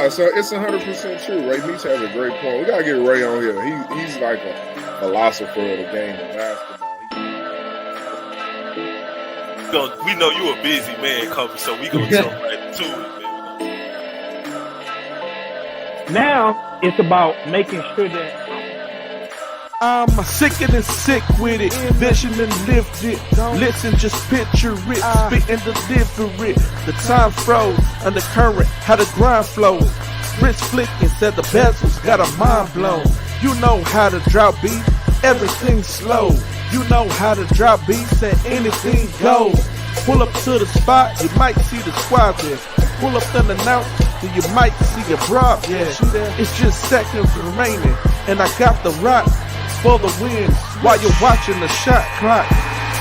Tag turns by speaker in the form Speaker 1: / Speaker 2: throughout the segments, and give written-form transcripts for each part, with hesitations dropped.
Speaker 1: No, so it's 100% true. Ray Meach has a great point. We gotta get Ray on here. He's like a philosopher of the game of basketball.
Speaker 2: We know you a busy man, Kobe, so we gonna jump right to it, man.
Speaker 3: Now it's about making sure that
Speaker 4: I'm sicker than sick with it, vision and lift it. Listen, just picture it, spit and deliver it. The time froze, under current, how the grind flows. Wrist flicking, said the bezels, got a mind blown. You know how to drop beat, everything slow. You know how to drop beats and anything goes. Pull up to the spot, you might see the squad there. Pull up unannounced, then you might see a broad there. It's just seconds remaining, and I got the rock for the win while you're watching the shot clock.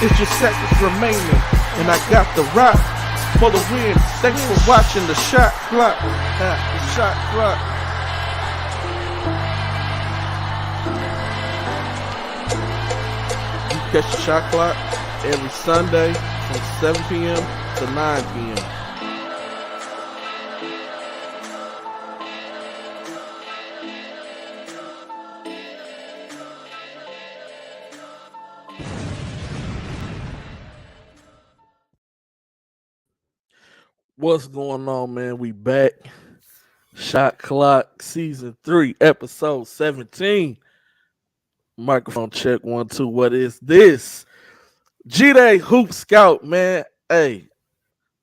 Speaker 4: It's just seconds remaining, and I got the rock for the win. Thanks for watching the shot clock. The shot clock. You catch the shot clock every Sunday from 7 p.m. to 9 p.m. What's going on, man? We back. Shot Clock Season 3, Episode 17. Microphone check 1, 2. What is this? G-Day Hoop Scout, man. Hey,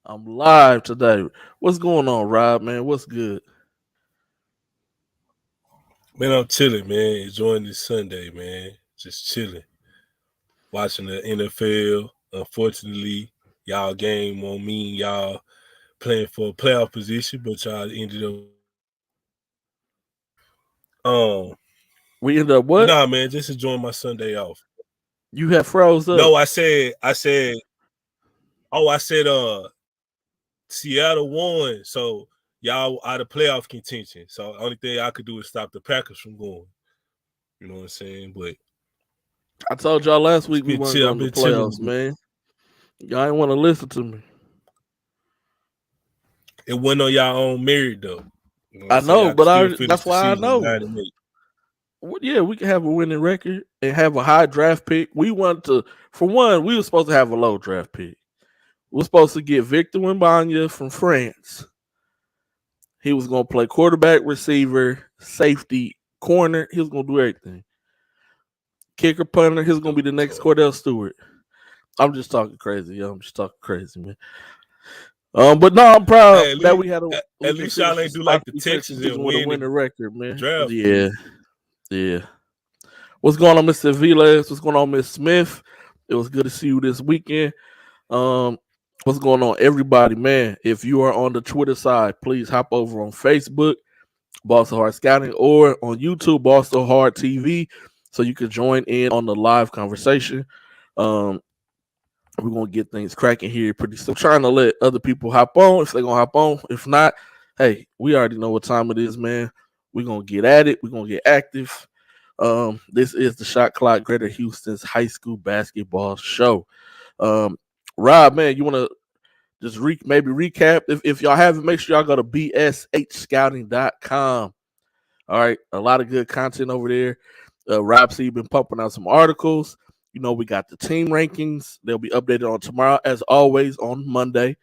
Speaker 4: I'm live today. What's going on, Rob, man? What's good?
Speaker 2: Man, I'm chilling, man. Enjoying this Sunday, man. Just chilling. Watching the NFL. Unfortunately, y'all game won't mean y'all playing for a playoff position, but y'all ended up.
Speaker 4: We ended up what?
Speaker 2: Nah, man, just enjoying my Sunday off.
Speaker 4: You have froze up.
Speaker 2: No, I said, Seattle won, so y'all out of playoff contention. So the only thing I could do is stop the Packers from going. You know what I'm saying? But
Speaker 4: I told y'all last week we weren't going to the playoffs, man. Y'all ain't want to listen to me.
Speaker 2: It wasn't on y'all own merit, though. You know
Speaker 4: I know, but that's why I know. Well, yeah, we can have a winning record and have a high draft pick. We want to, for one, we were supposed to have a low draft pick. We were supposed to get Victor Wembanyama from France. He was going to play quarterback, receiver, safety, corner. He was going to do everything. Kicker, punter. He was going to be the next Cordell Stewart. I'm just talking crazy, yo. I'm just talking crazy, man. But no, I'm proud that we had a.
Speaker 2: At least y'all ain't do like the Texans and
Speaker 4: win the record, man.
Speaker 2: Draft.
Speaker 4: Yeah. What's going on, Mr. Vilas? What's going on, Miss Smith? It was good to see you this weekend. What's going on, everybody, man? If you are on the Twitter side, please hop over on Facebook, Boston Hard Scouting, or on YouTube, Boston Hard TV, so you can join in on the live conversation. We're going to get things cracking here pretty soon. Trying to let other people hop on if they're going to hop on. If not, hey, we already know what time it is, man. We're going to get at it. We're going to get active. This is the Shot Clock Greater Houston's high school basketball show. Rob, man, you want to just maybe recap? If y'all haven't, make sure y'all go to bshscouting.com. All right, a lot of good content over there. Rob C been pumping out some articles. You know, we got the team rankings. They'll be updated on tomorrow, as always, on Monday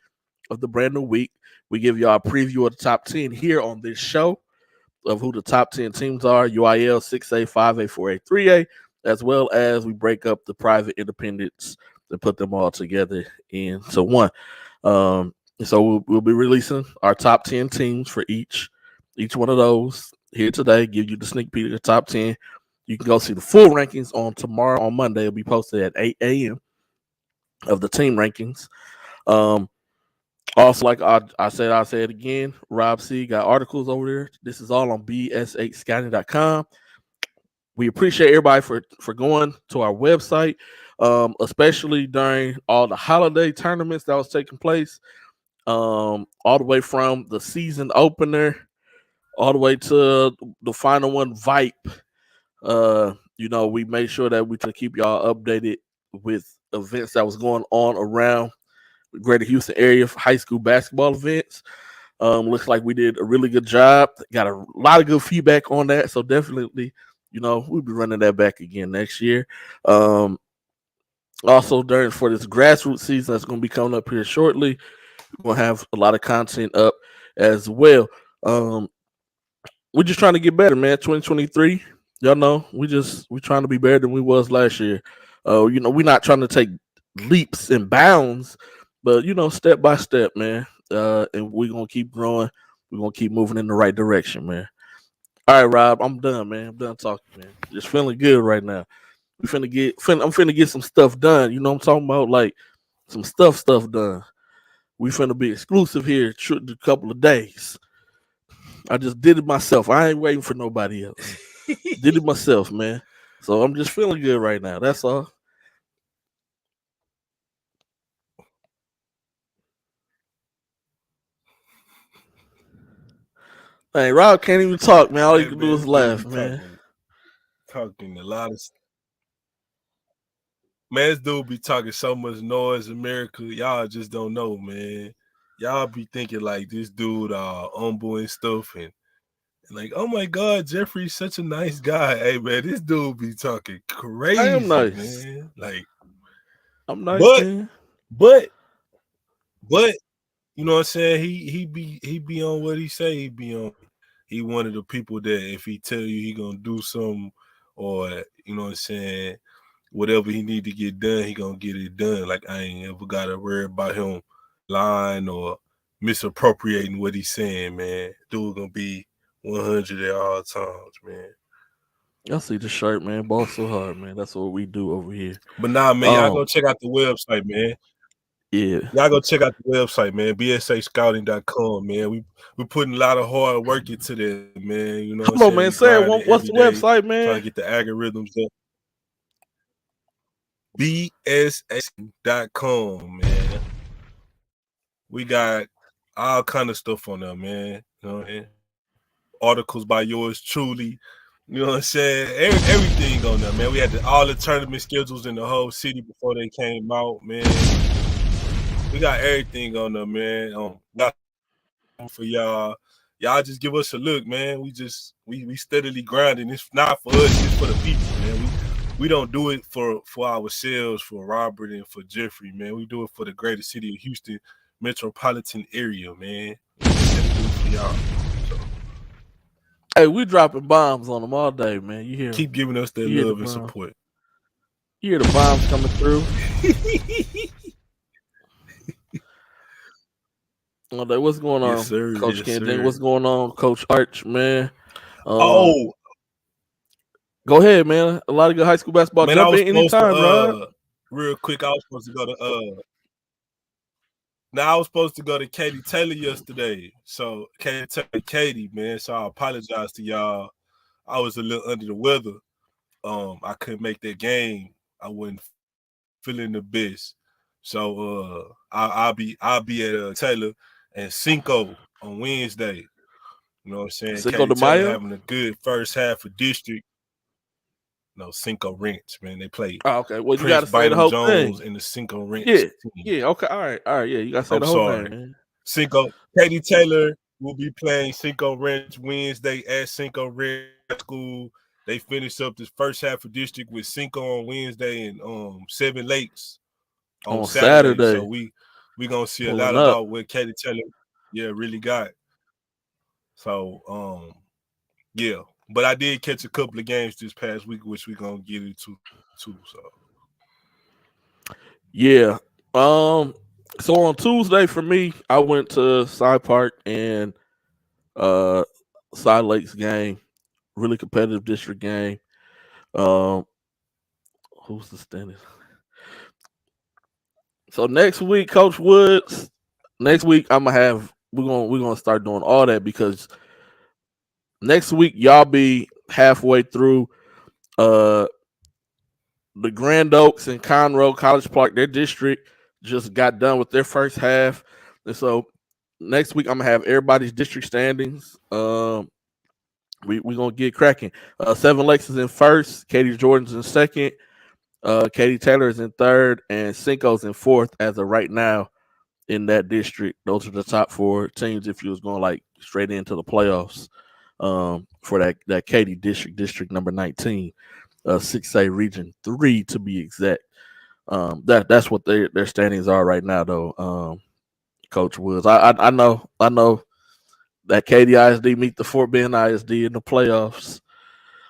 Speaker 4: of the brand new week. We give y'all a preview of the top 10 here on this show of who the top 10 teams are, UIL, 6A, 5A, 4A, 3A, as well as we break up the private independents and put them all together into one. So we'll be releasing our top 10 teams for each one of those here today, give you the sneak peek of the top 10. You can go see the full rankings on tomorrow, on Monday. It'll be posted at 8 a.m. of the team rankings. Also, like I said again, Rob C got articles over there. This is all on bsh scouting.com. We appreciate everybody for going to our website, especially during all the holiday tournaments that was taking place, all the way from the season opener all the way to the final one, Vipe. You know, we made sure that we try to keep y'all updated with events that was going on around the greater Houston area for high school basketball events. Looks like we did a really good job. Got a lot of good feedback on that. So definitely, we'll be running that back again next year. Also, for this grassroots season that's going to be coming up here shortly, we're going to have a lot of content up as well. We're just trying to get better, man. 2023, y'all know we're trying to be better than we was last year. We're not trying to take leaps and bounds, but step by step, man. And we're gonna keep growing. We're gonna keep moving in the right direction, man. All right, Rob, I'm done, man. I'm done talking, man. Just feeling good right now. I'm finna get some stuff done. You know what I'm talking about? Like some stuff done. We finna be exclusive here a couple of days. I just did it myself. I ain't waiting for nobody else. Did it myself, man. So I'm just feeling good right now. That's all. Hey, Rob can't even talk, man. All he can do is laugh, man.
Speaker 2: Talking a lot of man, this dude be talking so much noise in America. Y'all just don't know, man. Y'all be thinking like this dude humble and stuff and like, oh my God, Jeffrey's such a nice guy. Hey man, this dude be talking crazy. I am nice, man. Like
Speaker 4: I'm nice, man.
Speaker 2: But you know what I'm saying? He be on what he say he be on. He one of the people that if he tell you he gonna do something or you know what I'm saying, whatever he need to get done, he gonna get it done. Like I ain't ever gotta worry about him lying or misappropriating what he's saying, man. Dude gonna be 100 at all times, man.
Speaker 4: Y'all see the shirt, man. Ball so hard, man. That's what we do over here.
Speaker 2: But nah, man, y'all go check out the website, man.
Speaker 4: Yeah.
Speaker 2: Y'all go check out the website, man. bsascouting.com, man. We putting a lot of hard work into that, man. You know
Speaker 4: Come on, man. Say what's the website, man?
Speaker 2: Trying to get the algorithms up. bsascouting.com, man. We got all kind of stuff on there, man. You know what I mean? Articles by yours truly. You know what I'm saying? Everything on there, man. We had all the tournament schedules in the whole city before they came out, man. We got everything on there, man. Not for y'all. Y'all just give us a look, man. We steadily grinding. It's not for us, it's for the people, man. We don't do it for ourselves, for Robert and for Jeffrey, man. We do it for the greater city of Houston metropolitan area, man. For y'all. So.
Speaker 4: Hey, we dropping bombs on them all day, man. You hear?
Speaker 2: Keep giving us that love and support.
Speaker 4: You hear the bombs coming through? What's going on,
Speaker 2: yes, sir.
Speaker 4: Coach
Speaker 2: yes,
Speaker 4: Ken?
Speaker 2: Sir.
Speaker 4: What's going on, Coach Arch, man?
Speaker 2: Go
Speaker 4: ahead, man. A lot of good high school basketball.
Speaker 2: Man,
Speaker 4: Jump in anytime, Rob.
Speaker 2: Real quick, I was supposed to go to Now I was supposed to go to Katie Taylor yesterday. So Katie, man. So I apologize to y'all. I was a little under the weather. I couldn't make that game. I wasn't feeling the best. So I'll be at Taylor and Cinco on Wednesday. You know what I'm saying?
Speaker 4: Cinco
Speaker 2: Katie
Speaker 4: de
Speaker 2: Taylor
Speaker 4: Mayo
Speaker 2: having a good first half of district. No, Cinco Ranch, man. They play.
Speaker 4: Oh, okay. Well, you got to say the whole
Speaker 2: Jones
Speaker 4: thing.
Speaker 2: In the Cinco Ranch.
Speaker 4: Yeah.
Speaker 2: Team.
Speaker 4: Yeah. Okay. All right. Yeah. You got to say the whole thing, man.
Speaker 2: Katie Taylor will be playing Cinco Ranch Wednesday at Cinco Ranch School. They finish up this first half of district with Cinco on Wednesday and Seven Lakes on Saturday. So we gonna see a lot about what Katie Taylor, really got. So yeah. But I did catch a couple of games this past week, which we're gonna get into too. So
Speaker 4: yeah. So on Tuesday for me, I went to Side Park and Side Lakes game. Really competitive district game. Who's the standing? So next week, Coach Woods. Next week, we're gonna start doing all that because next week y'all be halfway through the Grand Oaks and Conroe College Park. Their district just got done with their first half, and so next week I'm gonna have everybody's district standings. We're gonna get cracking. Seven Lakes is in first, Katie Jordan's in second, Katie Taylor is in third, and Cinco's in fourth as of right now in that district. Those are the top 4 teams if you was going like straight into the playoffs for that Katy district number 19, 6A Region 3 to be exact. That's what their standings are right now, though. Coach Woods, I know that Katy ISD meet the Fort Bend ISD in the playoffs.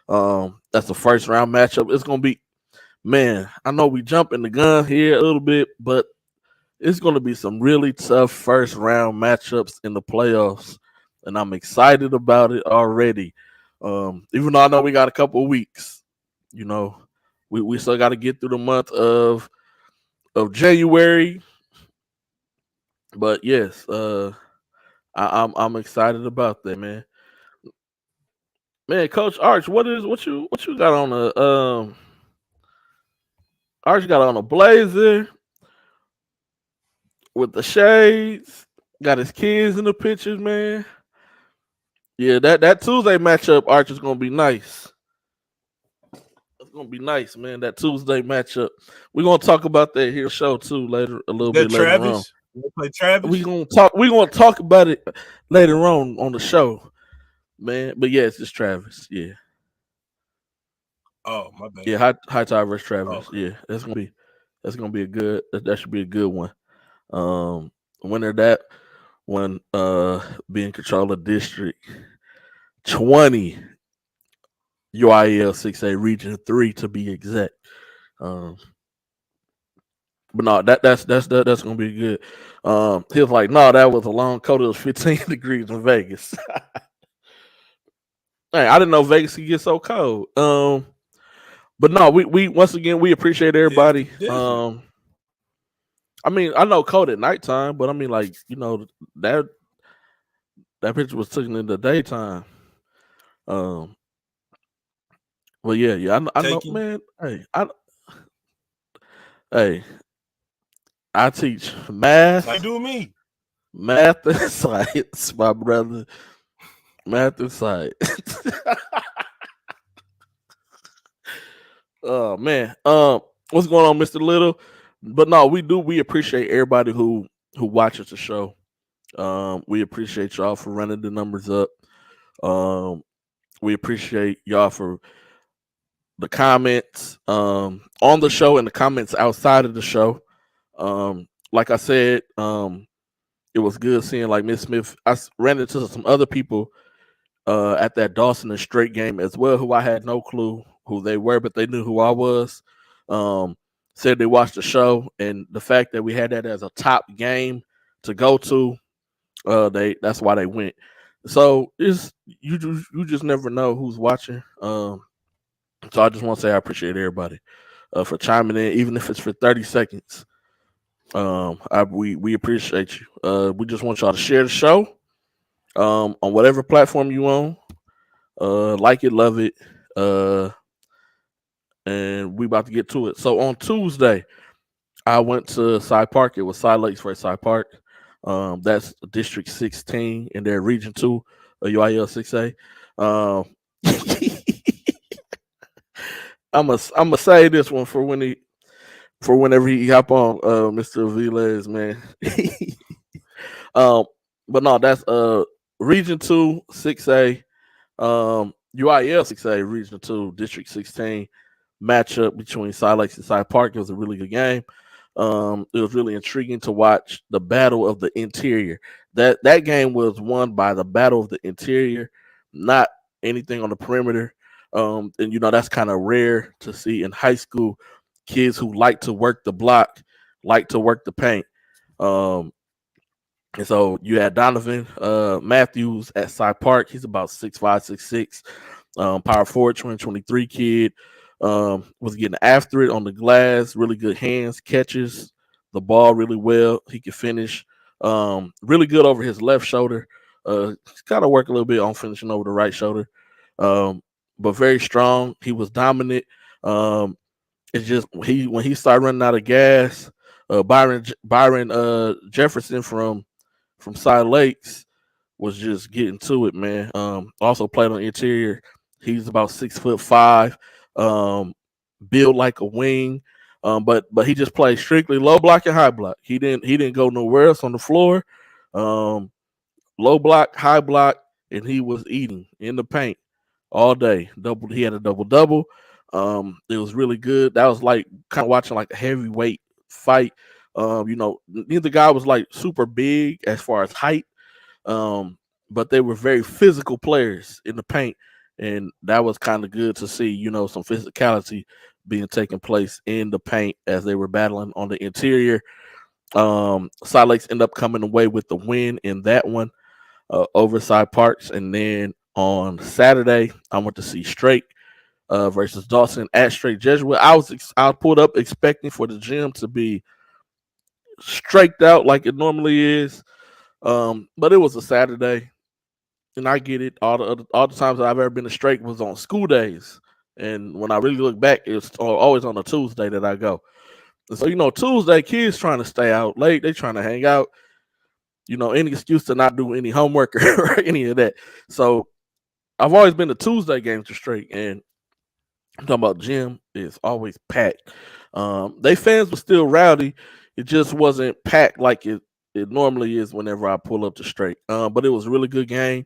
Speaker 4: That's the first round matchup. It's gonna be, man. I know we jumping the gun here a little bit, but it's gonna be some really tough first round matchups in the playoffs, and I'm excited about it already. Even though I know we got a couple of weeks, you know, we still got to get through the month of January. But yes, I'm excited about that, man. Man, Coach Arch, what you got on the Arch got on a blazer with the shades, got his kids in the pictures, man. Yeah, that Tuesday matchup, Arch, is gonna be nice. It's gonna be nice, man. That Tuesday matchup. We're gonna talk about that here show too later, a little bit later on.
Speaker 2: You play Travis?
Speaker 4: We're gonna talk about it later on the show, man. But yeah, it's just Travis. Yeah.
Speaker 2: Oh, my bad.
Speaker 4: Yeah, high tide versus Travis.
Speaker 2: Okay.
Speaker 4: Yeah, that's gonna be a good. That should be a good one. Winner that one. Being controller district 20. UIL 6A Region 3 to be exact. But no, that's gonna be good. He was like, no, that was a long coat. It was 15 degrees in Vegas. Hey, I didn't know Vegas could get so cold. But no, we once again we appreciate everybody. I mean, I know cold at nighttime, but I mean, like, you know, that picture was taken in the daytime. Well, yeah, I know, man. I teach math.
Speaker 2: Like do me.
Speaker 4: Math and science, my brother. Math and science. Oh man. What's going on, Mr. Little? But no, we appreciate everybody who watches the show. We appreciate y'all for running the numbers up. We appreciate y'all for the comments on the show and the comments outside of the show. Like I said, it was good seeing like Miss Smith. I ran into some other people at that Dawson and Straight game as well, who I had no clue who they were, but they knew who I was. Said they watched the show, and the fact that we had that as a top game to go to, that's why they went. So you just never know who's watching. So I just want to say I appreciate everybody for chiming in, even if it's for 30 seconds. We appreciate you. We just want y'all to share the show on whatever platform you on. Like it, love it. And we about to get to it. So on Tuesday, I went to Cy Park. It was Cy Lakes versus Cy Park. That's District 16 in their Region 2, UIL 6A. I'm gonna say this one for whenever he hop on, Mr. Velez, man. But no, that's Region 2 6A, UIL 6A Region 2 District 16 matchup between Cy Lakes and Cy Park. It was a really good game. It was really intriguing to watch the battle of the interior. That game was won by the battle of the interior, not anything on the perimeter. And you know that's kind of rare to see in high school. Kids who like to work the block, like to work the paint. And so you had Donovan Matthews at Cy Park. He's about 6'5", 6'6", power forward, 2023 kid. Was getting after it on the glass, really good hands, catches the ball really well. He could finish really good over his left shoulder. He's got to work a little bit on finishing over the right shoulder, but very strong. He was dominant. It's just when he started running out of gas, Byron Jefferson from Cy Lakes was just getting to it, man. Also played on interior. He's about 6'5", built like a wing. But he just played strictly low block and high block. He didn't go nowhere else on the floor. Um, Low block, high block, and he was eating in the paint all day. He had a double double. It was really good. That was like kind of watching like a heavyweight fight. Neither guy was like super big as far as height, um, but they were very physical players in the paint, and that was kind of good to see. Some physicality being taken place in the paint as they were battling on the interior. Salt Lakes end up coming away with the win in that one, Overside Parks, and then on Saturday I went to see Strake versus Dawson at Strake Jesuit. I pulled up expecting for the gym to be straked out like it normally is, but it was a Saturday, and I get it. All the times that I've ever been to Strake was on school days, and when I really look back, it's always on a Tuesday that I go. And so Tuesday, kids trying to stay out late, they trying to hang out. Any excuse to not do any homework or any of that. So I've always been to Tuesday games to Strake, and I'm talking about gym is always packed. They fans were still rowdy. It just wasn't packed like it normally is whenever I pull up to Strake. But it was a really good game.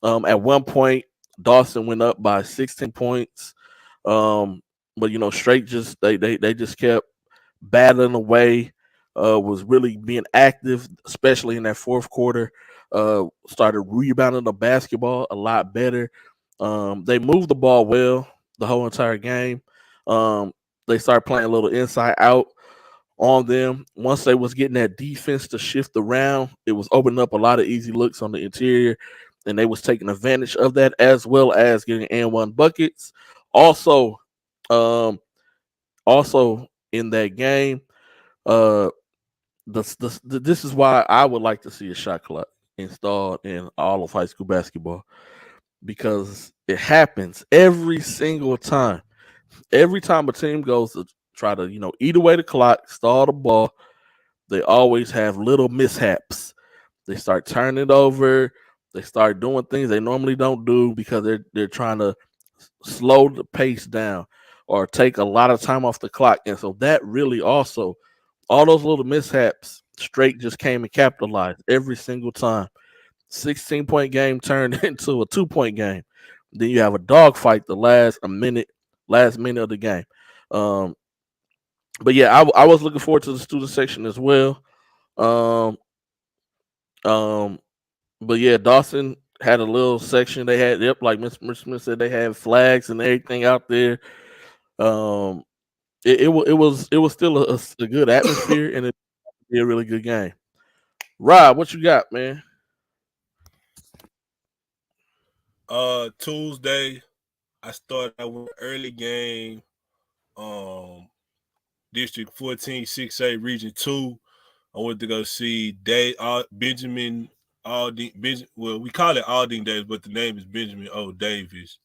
Speaker 4: At one point, Dawson went up by 16 points. But Strake just they just kept battling away. Was really being active, especially in that fourth quarter. Started rebounding the basketball a lot better. They moved the ball well the whole entire game. They started playing a little inside out on them. Once they was getting that defense to shift around, it was opening up a lot of easy looks on the interior, and they was taking advantage of that as well as getting and one buckets. Also, also in that game, uh, this is why I would like to see a shot clock installed in all of high school basketball, because it happens every single time. Every time a team goes to try to, eat away the clock, stall the ball, they always have little mishaps. They start turning it over. They start doing things they normally don't do because they're trying to slow the pace down or take a lot of time off the clock. And so that really also, all those little mishaps, Straight just came and capitalized every single time. 16-point game turned into a 2-point game. Then you have a dogfight the last minute of the game. Um, but yeah, I was looking forward to the student section as well. Um, um, but yeah, Dawson had a little section. They had, yep, like Mr. Smith said, they had flags and everything out there. Um, it was still a good atmosphere, and it be a really good game. Rob, what you got, man?
Speaker 2: Tuesday, I started out with an early game. District 14, 6A, Region 2. I went to go see Benjamin Aldine. Well, we call it Aldine Davis, but the name is Benjamin O. Davis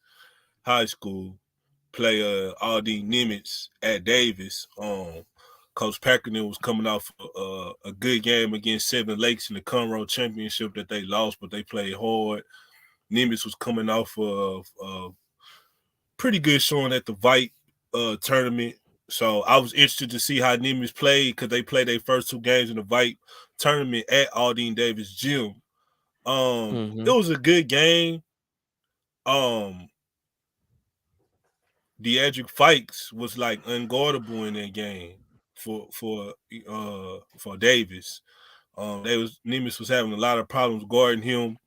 Speaker 2: High School. Play Aldine Nimitz at Davis. Coach Packerton was coming off a good game against Seven Lakes in the Conroe Championship that they lost, but they played hard. Nimitz was coming off of pretty good showing at the Vite tournament. So I was interested to see how Nimitz played because they played their first 2 games in the Vite tournament at Aldine Davis Gym. It was a good game. Deadric Fikes was like unguardable in that game for Davis. Nimitz was having a lot of problems guarding him.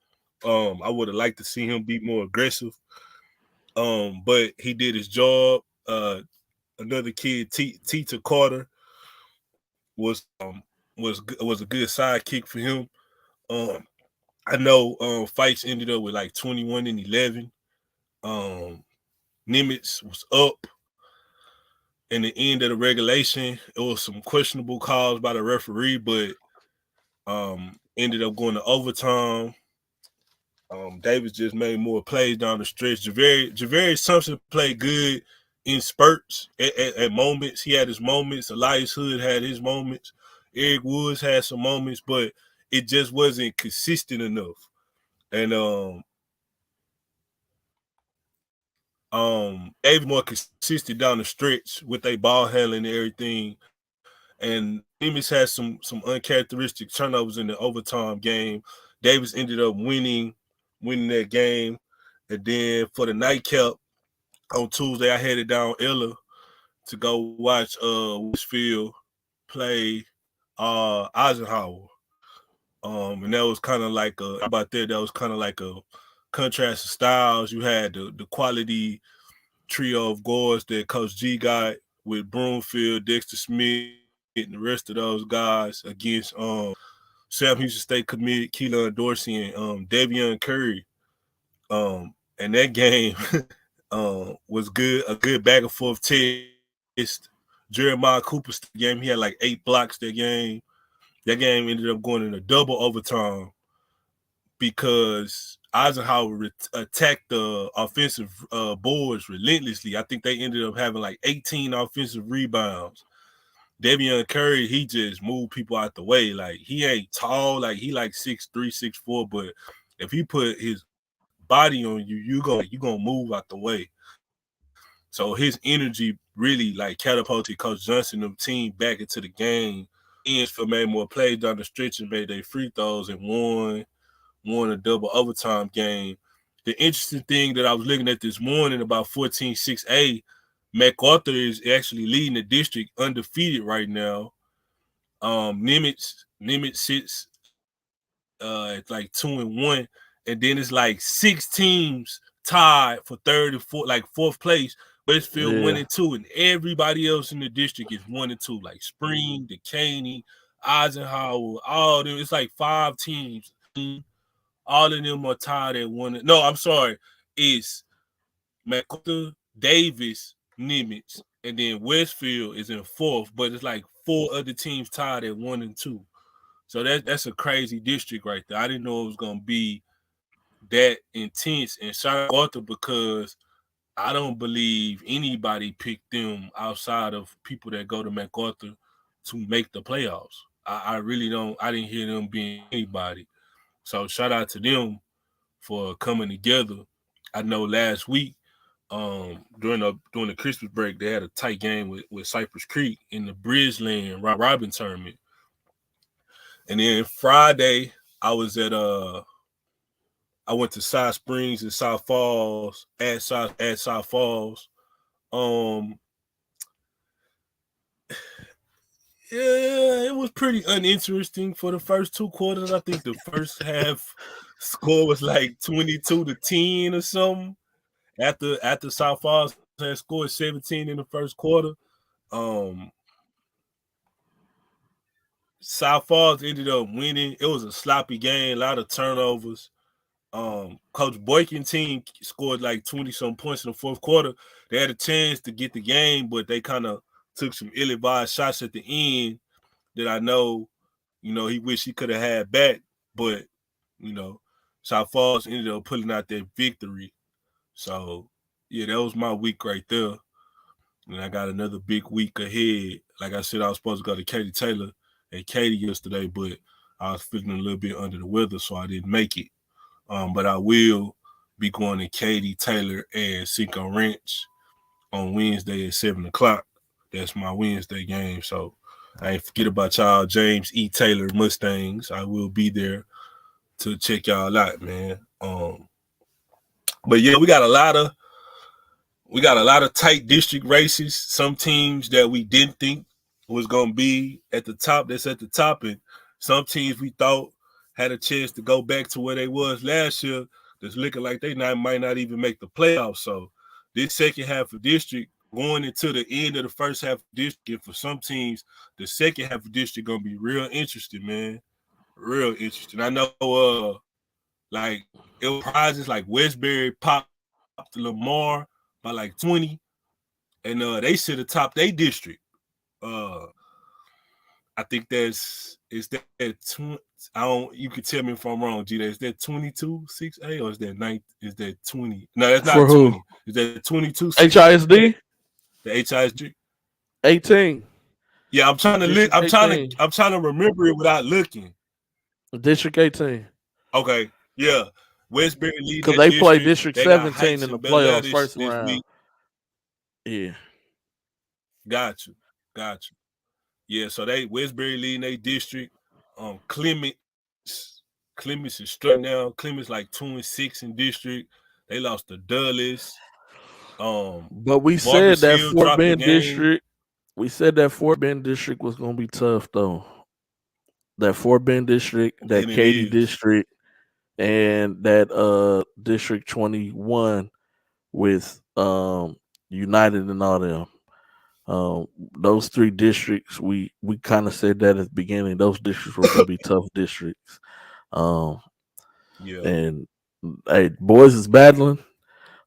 Speaker 2: I would have liked to see him be more aggressive. But he did his job. Another kid, Tita Carter, was a good sidekick for him. I know fights ended up with like 21 and 11. Nimitz was up in the end of the regulation. It was some questionable calls by the referee, but ended up going to overtime. Davis just made more plays down the stretch. Javarius Thompson played good in spurts at moments. He had his moments. Elias Hood had his moments. Eric Woods had some moments, but it just wasn't consistent enough. And They more consistent down the stretch with their ball handling and everything. And Nimitz had some uncharacteristic turnovers in the overtime game. Davis ended up winning that game. And then for the nightcap on Tuesday, I headed down Ella to go watch Westfield play Eisenhower. And that was kind of like that was kind of like a contrast of styles. You had the quality trio of guards that Coach G got with Broomfield, Dexter Smith, and the rest of those guys against Sam Houston State commit Keelan Dorsey and Davion Curry. And that game was good, a good back and forth test. Jeremiah Cooper's game, he had like 8 blocks that game. That game ended up going in a double overtime because Eisenhower attacked the offensive boards relentlessly. I think they ended up having like 18 offensive rebounds. Davion Curry, he just moved people out the way. Like, he ain't tall, like he like 6'3", 6'4", but if he put his body on you, you gonna move out the way. So his energy really like catapulted Coach Johnson and the team back into the game. For made more plays down the stretch and made their free throws and won a double overtime game. The interesting thing that I was looking at this morning about 14-6A, MacArthur is actually leading the district undefeated right now. Nimitz sits at like 2-1, and then it's like 6 teams tied for third and fourth, like fourth place. Westfield 1-2, and everybody else in the district is 1-2, like Spring, Decaney, Eisenhower, all of them. It's like 5 teams. All of them are tied at 1. No, I'm sorry. It's MacArthur, Davis, Nimitz, and then Westfield is in 4th, but it's like 4 other teams tied at 1 and 2. So that's a crazy district right there. I didn't know it was gonna be that intense. And shout out Arthur because I don't believe anybody picked them outside of people that go to MacArthur to make the playoffs. I really don't. I didn't hear them being anybody. So shout out to them for coming together. I know last week during the Christmas break, they had a tight game with Cypress Creek in the Bridgeland Robin tournament. And then Friday, I was I went to South Springs and South Falls at South Falls. Yeah, it was pretty uninteresting for the first 2 quarters. I think the first half score was like 22-10 or something. After South Falls had scored 17 in the first quarter, South Falls ended up winning. It was a sloppy game, a lot of turnovers. Coach Boykin team scored like 20-some points in the fourth quarter. They had a chance to get the game, but they kind of took some ill-advised shots at the end that I know, he wished he could have had back. But, South Falls ended up pulling out that victory. So, yeah, that was my week right there. And I got another big week ahead. Like I said, I was supposed to go to Katie Taylor at Katie yesterday, but I was feeling a little bit under the weather, so I didn't make it. But I will be going to Katie Taylor and Cinco Ranch on Wednesday at 7 o'clock. That's my Wednesday game. So I ain't forget about y'all, James E. Taylor Mustangs. I will be there to check y'all out, man. But yeah, we got a lot of tight district races. Some teams that we didn't think was gonna be at the top, that's at the top, and some teams we thought had a chance to go back to where they was last year that's looking like they might not even make the playoffs. So this second half of district going into the end of the first half of district, for some teams, the second half of district gonna be real interesting, man. Real interesting. I know like it was prizes like Westbury popped to Lamar by like 20, and they sit atop their district. I think is that you can tell me if I'm wrong, G. Is that 22-6A or is that 9? Is that 20? No, that's not
Speaker 4: For
Speaker 2: 20.
Speaker 4: who?
Speaker 2: Is that 22?
Speaker 4: HISD?
Speaker 2: The HISD?
Speaker 4: 18.
Speaker 2: Yeah, I'm trying to look. I'm trying to remember it without looking.
Speaker 4: District 18.
Speaker 2: Okay, yeah. Westbury lead
Speaker 4: because
Speaker 2: that
Speaker 4: they play
Speaker 2: district.
Speaker 4: District
Speaker 2: They got
Speaker 4: 17
Speaker 2: Heights
Speaker 4: in the
Speaker 2: and Bel Air
Speaker 4: playoffs first
Speaker 2: this
Speaker 4: round.
Speaker 2: week.
Speaker 4: Yeah.
Speaker 2: Got you. Yeah, so they Westbury leading their district. Clements is straight now. Clements like 2-6 in district. They lost to Dulles.
Speaker 4: But we said
Speaker 2: Marcus
Speaker 4: that
Speaker 2: Hill
Speaker 4: Fort
Speaker 2: dropped the
Speaker 4: Bend
Speaker 2: game.
Speaker 4: district. We said that Fort Bend district was gonna be tough though. That Fort Bend district, that
Speaker 2: And it
Speaker 4: Katy
Speaker 2: is.
Speaker 4: district, and that District 21 with United and all them. Those three districts, we kind of said that at the beginning. Those districts were gonna be tough districts.
Speaker 2: Yeah.
Speaker 4: And hey, boys is battling.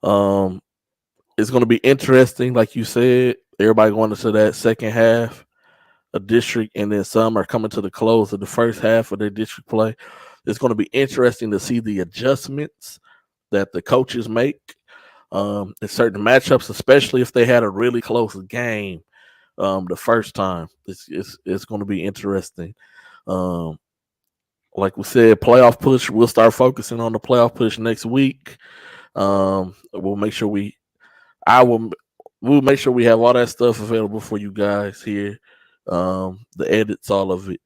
Speaker 4: It's gonna be interesting, like you said. Everybody going into that second half of district, and then some are coming to the close of the first half of their district play. It's going to be interesting to see the adjustments that the coaches make in certain matchups, especially if they had a really close game the first time. It's going to be interesting. Like we said, playoff push. We'll start focusing on the playoff push next week. We'll make sure we'll make sure we have all that stuff available for you guys here. The edits, all of it.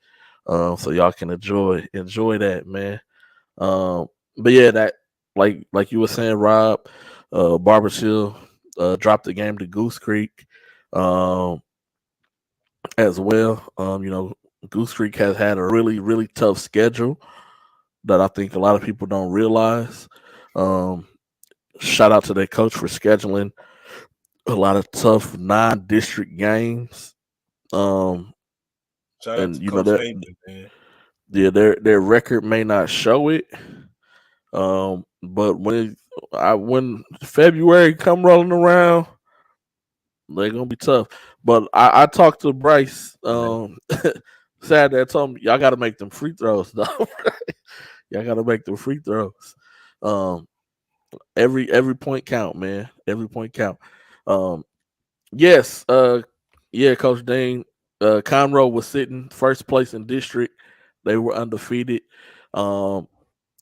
Speaker 4: So y'all can enjoy that, man. But yeah, that like you were saying, Rob, Barbara dropped the game to Goose Creek as well. Goose Creek has had a really, really tough schedule that I think a lot of people don't realize. Shout out to their coach for scheduling a lot of tough non-district games.
Speaker 2: Shout out
Speaker 4: And
Speaker 2: to
Speaker 4: you
Speaker 2: Coach
Speaker 4: know that,
Speaker 2: Hampton, man.
Speaker 4: yeah, their record may not show it. But when February come rolling around, they're gonna be tough. But I talked to Bryce Saturday. I told him y'all got to make them free throws, though. Y'all got to make them free throws. Every point count, man. Every point count. Yes. Yeah, Coach Dean. Conroe was sitting first place in district. They were undefeated. And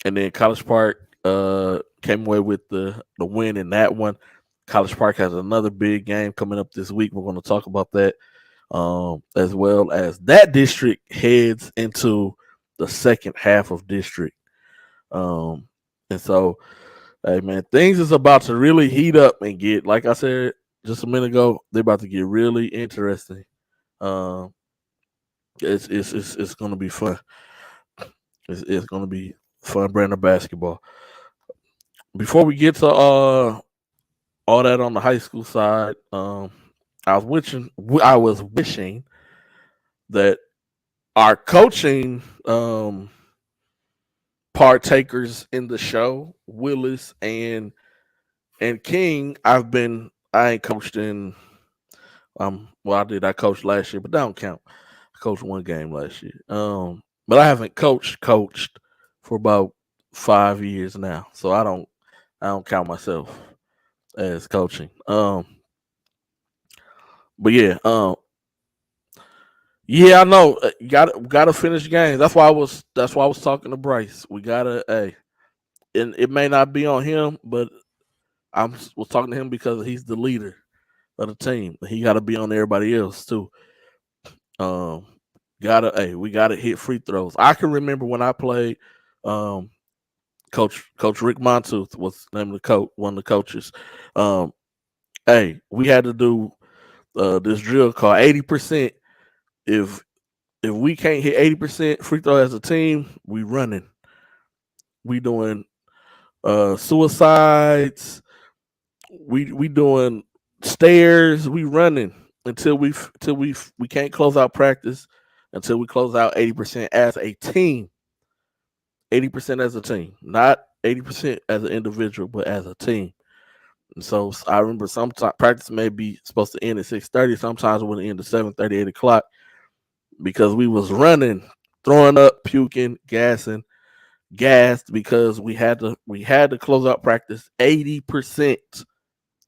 Speaker 4: then College Park came away with the win in that one. College Park has another big game coming up this week. We're going to talk about that, as well as that district heads into the second half of district. And so, hey man, things is about to really heat up and get, like I said just a minute ago, they're about to get really interesting. It's going to be fun. It's going to be fun brand of basketball. Before we get to all that on the high school side, I was wishing that our coaching partakers in the show, Willis and King, I ain't coached in I coached last year, but that don't count. I coached one game last year. But I haven't coached for about 5 years now. So I don't count myself as coaching. But yeah, yeah, I know. Gotta finish games. That's why I was talking to Bryce. We gotta, and it may not be on him, but was talking to him because he's the leader of the team. He got to be on everybody else too. We gotta hit free throws. I can remember when I played. Coach Rick Montooth was the name of the coach, one of the coaches. We had to do this drill called 80%. If we can't hit 80% free throw as a team, we running. We doing suicides. We doing stairs. We running until we can't close out practice until we close out 80% as a team. 80% as a team, not 80% as an individual, but as a team. And so I remember sometimes practice may be supposed to end at 6:30. Sometimes it would end at 7:30, 8 o'clock, because we was running, throwing up, puking, gassed because we had to close out practice 80%.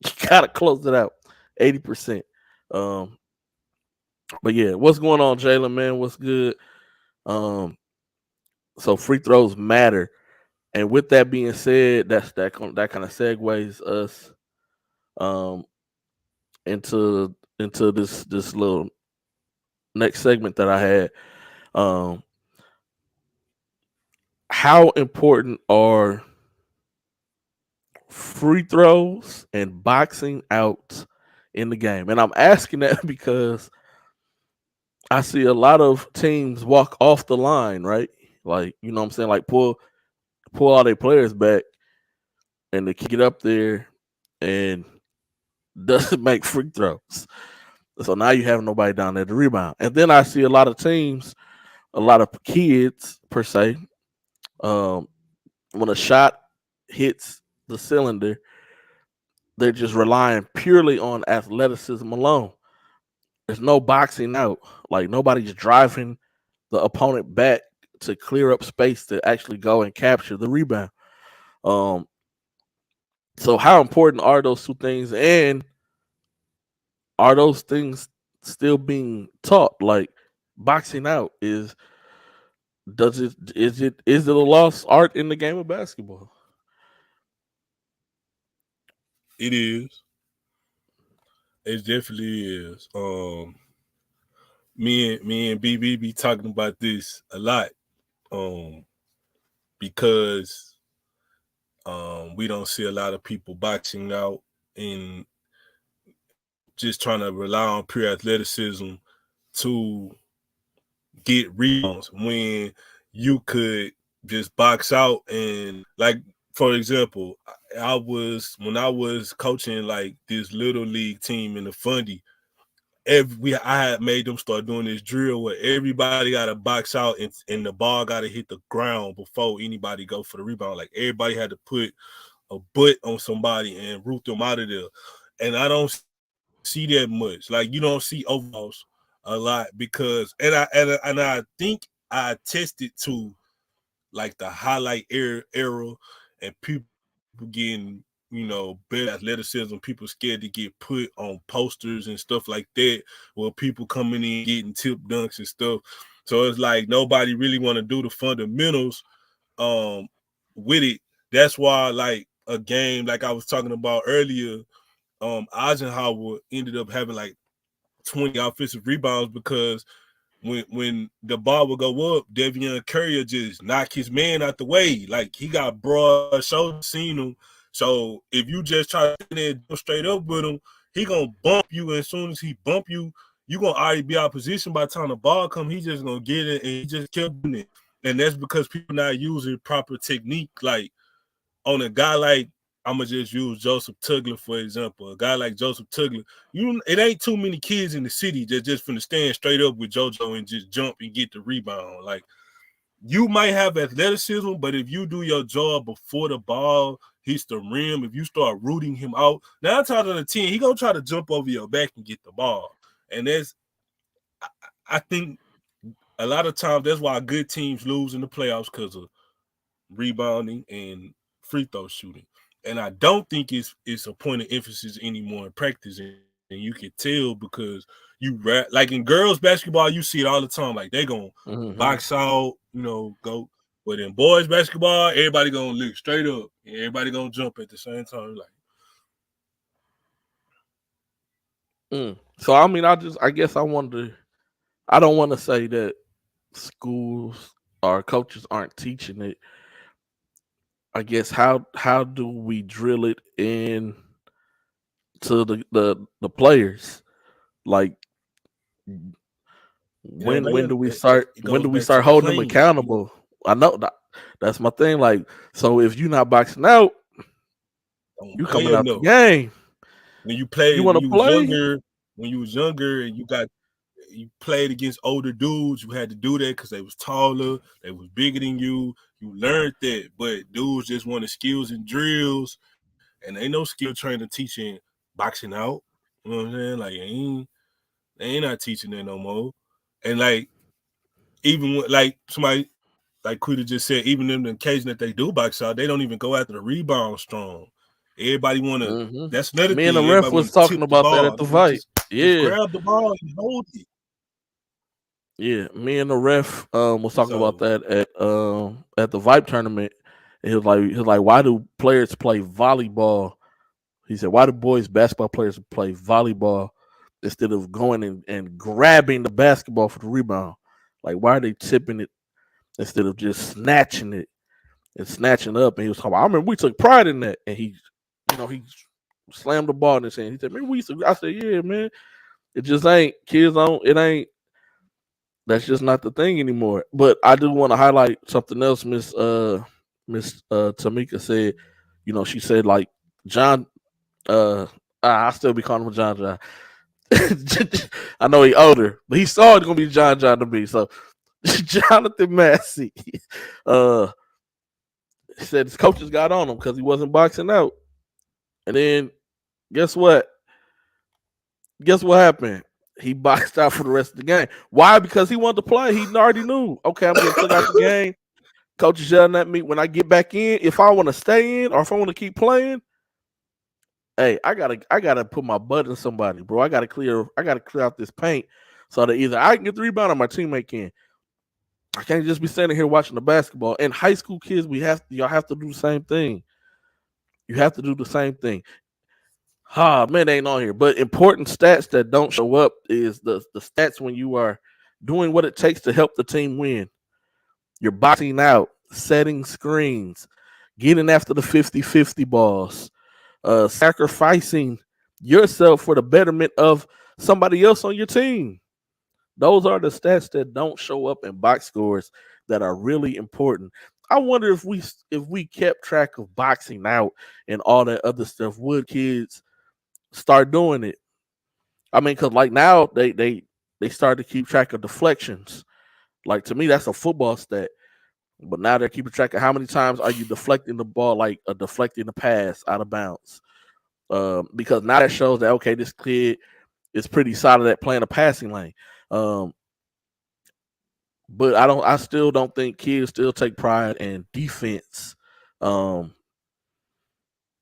Speaker 4: You gotta close it out 80%. But yeah, what's going on, Jalen, man? What's good? So free throws matter. And with that being said, that kind of segues us um into this little next segment that I had. Um, how important are free throws and boxing out in the game? And I'm asking that because I see a lot of teams walk off the line, right? Like, you know what I'm saying? Like pull all their players back and they get up there and doesn't make free throws. So now you have nobody down there to rebound. And then I see a lot of teams, a lot of kids per se, when a shot hits the cylinder, they're just relying purely on athleticism alone. There's no boxing out. Like nobody's driving the opponent back to clear up space to actually go and capture the rebound. Um, so how important are those two things, and are those things still being taught? Like boxing out is is it a lost art in the game of basketball?
Speaker 2: It is. It definitely is. Me and BB be talking about this a lot. Because we don't see a lot of people boxing out and just trying to rely on pure athleticism to get rebounds when you could just box out. And like, for example, when I was coaching like this little league team in the Fundy, I had made them start doing this drill where everybody got to box out and the ball got to hit the ground before anybody go for the rebound. Like everybody had to put a butt on somebody and root them out of there. And I don't see that much. Like you don't see overalls a lot because and I think I attested to like the highlight era and people getting better athleticism, people scared to get put on posters and stuff like that, where people coming in getting tip dunks and stuff. So it's like nobody really want to do the fundamentals with it. That's why like a game like I was talking about earlier, Eisenhower ended up having like 20 offensive rebounds because when the ball would go up, Devion Curry just knock his man out the way. Like he got broad shoulders, seen him. So if you just try to go straight up with him, he gonna bump you. And as soon as he bump you, you gonna already be out of position by the time the ball come. He just gonna get it, and he just kept doing it. And that's because people not using proper technique. Like on a guy like, I'm gonna just use Joseph Tugler for example. A guy like Joseph Tugler, it ain't too many kids in the city that just finna stand straight up with JoJo and just jump and get the rebound. Like you might have athleticism, but if you do your job before the ball hits the rim, if you start rooting him out, 9 times out of 10, he gonna try to jump over your back and get the ball. And I think a lot of times that's why good teams lose in the playoffs because of rebounding and free throw shooting. And I don't think it's a point of emphasis anymore in practice. And you can tell because like in girls basketball, you see it all the time. Like they gonna box out, go. But in boys basketball, everybody gonna look straight up and everybody gonna jump at the same time.
Speaker 4: Like, so I mean, I guess I don't want to say that schools or coaches aren't teaching it. I guess how do we drill it in to the players? Like when do we start holding them accountable? I know that's my thing. Like, so if you're not boxing out, you coming out the game.
Speaker 2: When you play, when you was younger and you played against older dudes, you had to do that because they was taller, they was bigger than you. You learned that, but dudes just wanted skills and drills, and ain't no skill trainer teaching boxing out. You know what I'm saying? Like they ain't not teaching that no more. And like even when, like somebody like Quita just said, even in the occasion that they do box out, they don't even go after the rebound strong. Everybody want to. That's another thing.
Speaker 4: Me and the ref was talking about that at the fight.
Speaker 2: Just grab the ball and hold it.
Speaker 4: Yeah, me and the ref was talking about that at the Vibe tournament, And he was like, why do players play volleyball? He said, why do boys basketball players play volleyball instead of going and grabbing the basketball for the rebound? Like, why are they tipping it instead of just snatching it and snatching up? And he was talking, I remember we took pride in that. And he slammed the ball in his hand. He said, man, we used to. I said, yeah, man. It just ain't. Kids don't. It ain't. That's just not the thing anymore. But I do want to highlight something else. Miss Tamika said. She said like John. I still be calling him John John. I know he older, but he saw it gonna be John John to me. So Jonathan Massey, he said his coaches got on him because he wasn't boxing out. And then guess what? Guess what happened? He boxed out for the rest of the game. Why? Because he wanted to play. He already knew. Okay, I'm getting took out the game. Coach is yelling at me when I get back in. If I want to stay in or if I want to keep playing, hey, I gotta put my butt in somebody, bro. I gotta clear out this paint so that either I can get the rebound or my teammate can. I can't just be standing here watching the basketball. And high school kids, y'all have to do the same thing. You have to do the same thing. Man, they ain't on here. But important stats that don't show up is the stats when you are doing what it takes to help the team win. You're boxing out, setting screens, getting after the 50-50 balls, sacrificing yourself for the betterment of somebody else on your team. Those are the stats that don't show up in box scores that are really important. I wonder if we kept track of boxing out and all that other stuff, would kids start doing it? I mean, because like now they start to keep track of deflections. Like to me, that's a football stat. But now they're keeping track of how many times are you deflecting the ball, like deflecting the pass out of bounds. Because now that shows that okay, this kid is pretty solid at playing a passing lane. But I still don't think kids still take pride in defense, the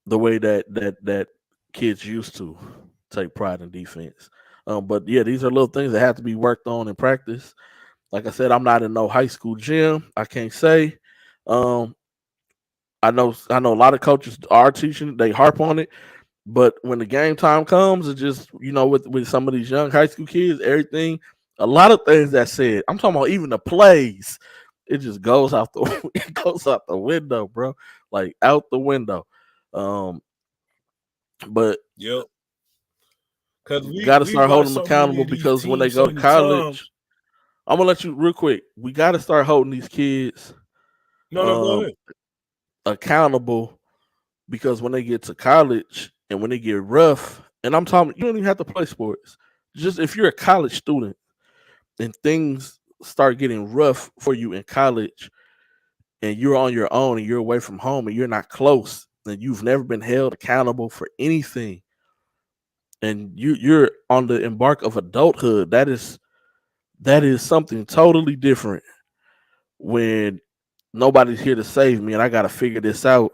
Speaker 4: way that kids used to take pride in defense. But yeah, these are little things that have to be worked on in practice. Like I said, I'm not in no high school gym. I can't say. I know a lot of coaches are teaching. They harp on it. But when the game time comes, it just, with some of these young high school kids, everything, a lot of things that said, I'm talking about even the plays, it just goes out the window, bro. Like out the window. But
Speaker 2: yep. Because
Speaker 4: we got to start holding them accountable because when they go to college, I'm gonna let you real quick. We got to start holding these kids accountable because when they get to college and when they get rough, and I'm talking, you don't even have to play sports. Just if you're a college student and things start getting rough for you in college and you're on your own and you're away from home and you're not close and you've never been held accountable for anything and you're on the embark of adulthood, that is something totally different when nobody's here to save me and I got to figure this out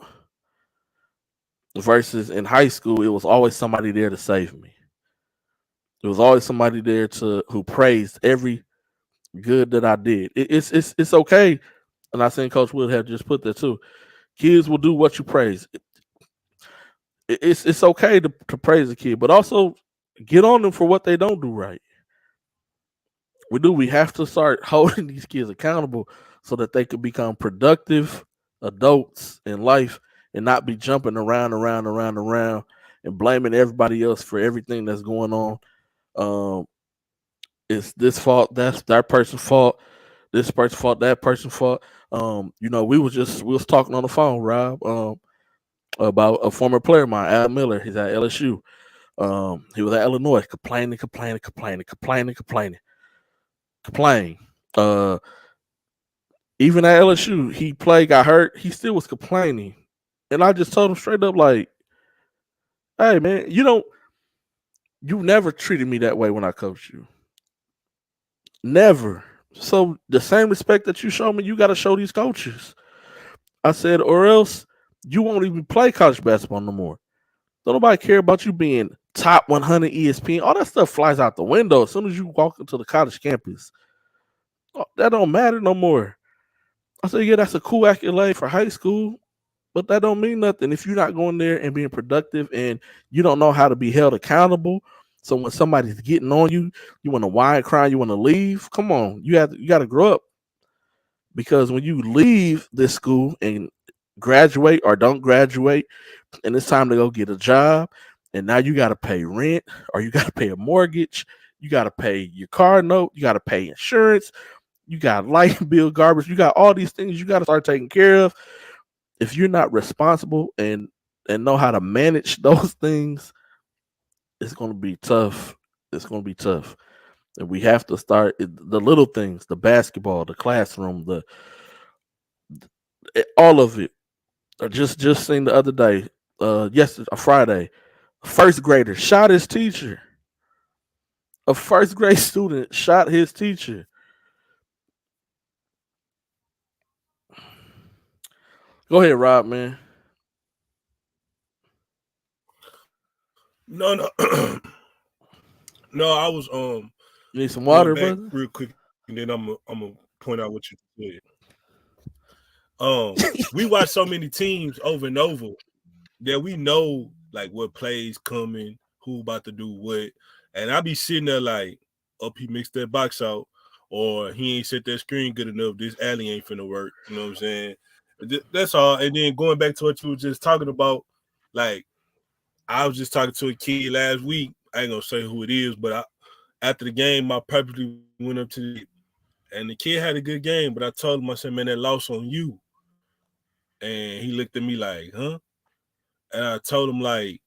Speaker 4: versus in high school, it was always somebody there to save me. There was always somebody there who praised every good that I did. It's okay. And I think Coach Wood had just put that too. Kids will do what you praise. It's okay to praise a kid, but also get on them for what they don't do right. We have to start holding these kids accountable so that they can become productive adults in life and not be jumping around and blaming everybody else for everything that's going on. It's this fault, that's that person's fault, this person's fault, that person's fault. We was talking on the phone, Rob, about a former player of mine, Al Miller. He's at LSU. He was at Illinois, complaining. Even at LSU, he got hurt. He still was complaining. And I just told him straight up, like, hey, man, you never treated me that way when I coached you. Never. So the same respect that you show me, you got to show these coaches. I said, or else you won't even play college basketball no more. Don't nobody care about you being top 100 ESPN. All that stuff flies out the window as soon as you walk into the college campus. That don't matter no more. I said, yeah, that's a cool accolade for high school. but that don't mean nothing if you're not going there and being productive and you don't know how to be held accountable. So when somebody's getting on you, you want to whine, cry, you want to leave. Come on, you got to grow up, because when you leave this school and graduate or don't graduate, and it's time to go get a job, and now you got to pay rent or you got to pay a mortgage, you got to pay your car note, you got to pay insurance, you got light bill, garbage, you got all these things you got to start taking care of. If you're not responsible and know how to manage those things, it's going to be tough. It's going to be tough. And we have to start the little things, the basketball, the classroom, all of it. I just seen the other day, yesterday, a Friday, a first grader shot his teacher. A first grade student shot his teacher. Go ahead, Rob, man.
Speaker 2: No, no, I was
Speaker 4: You need some
Speaker 2: going
Speaker 4: water,
Speaker 2: back
Speaker 4: brother?
Speaker 2: real quick, and then I'm gonna point out what you said. We watch so many teams over and over that we know like what plays coming, who about to do what, and I be sitting there like, up he mixed that box out, or he ain't set that screen good enough. This alley ain't finna work. You know what I'm saying? That's all. And then going back to what you were just talking about, like I was just talking to a kid last week. I ain't gonna say who it is, but after the game, I purposely went up to and the kid had a good game, but I told him, I said, man, that loss on you. And he looked at me like, huh? And I told him, like,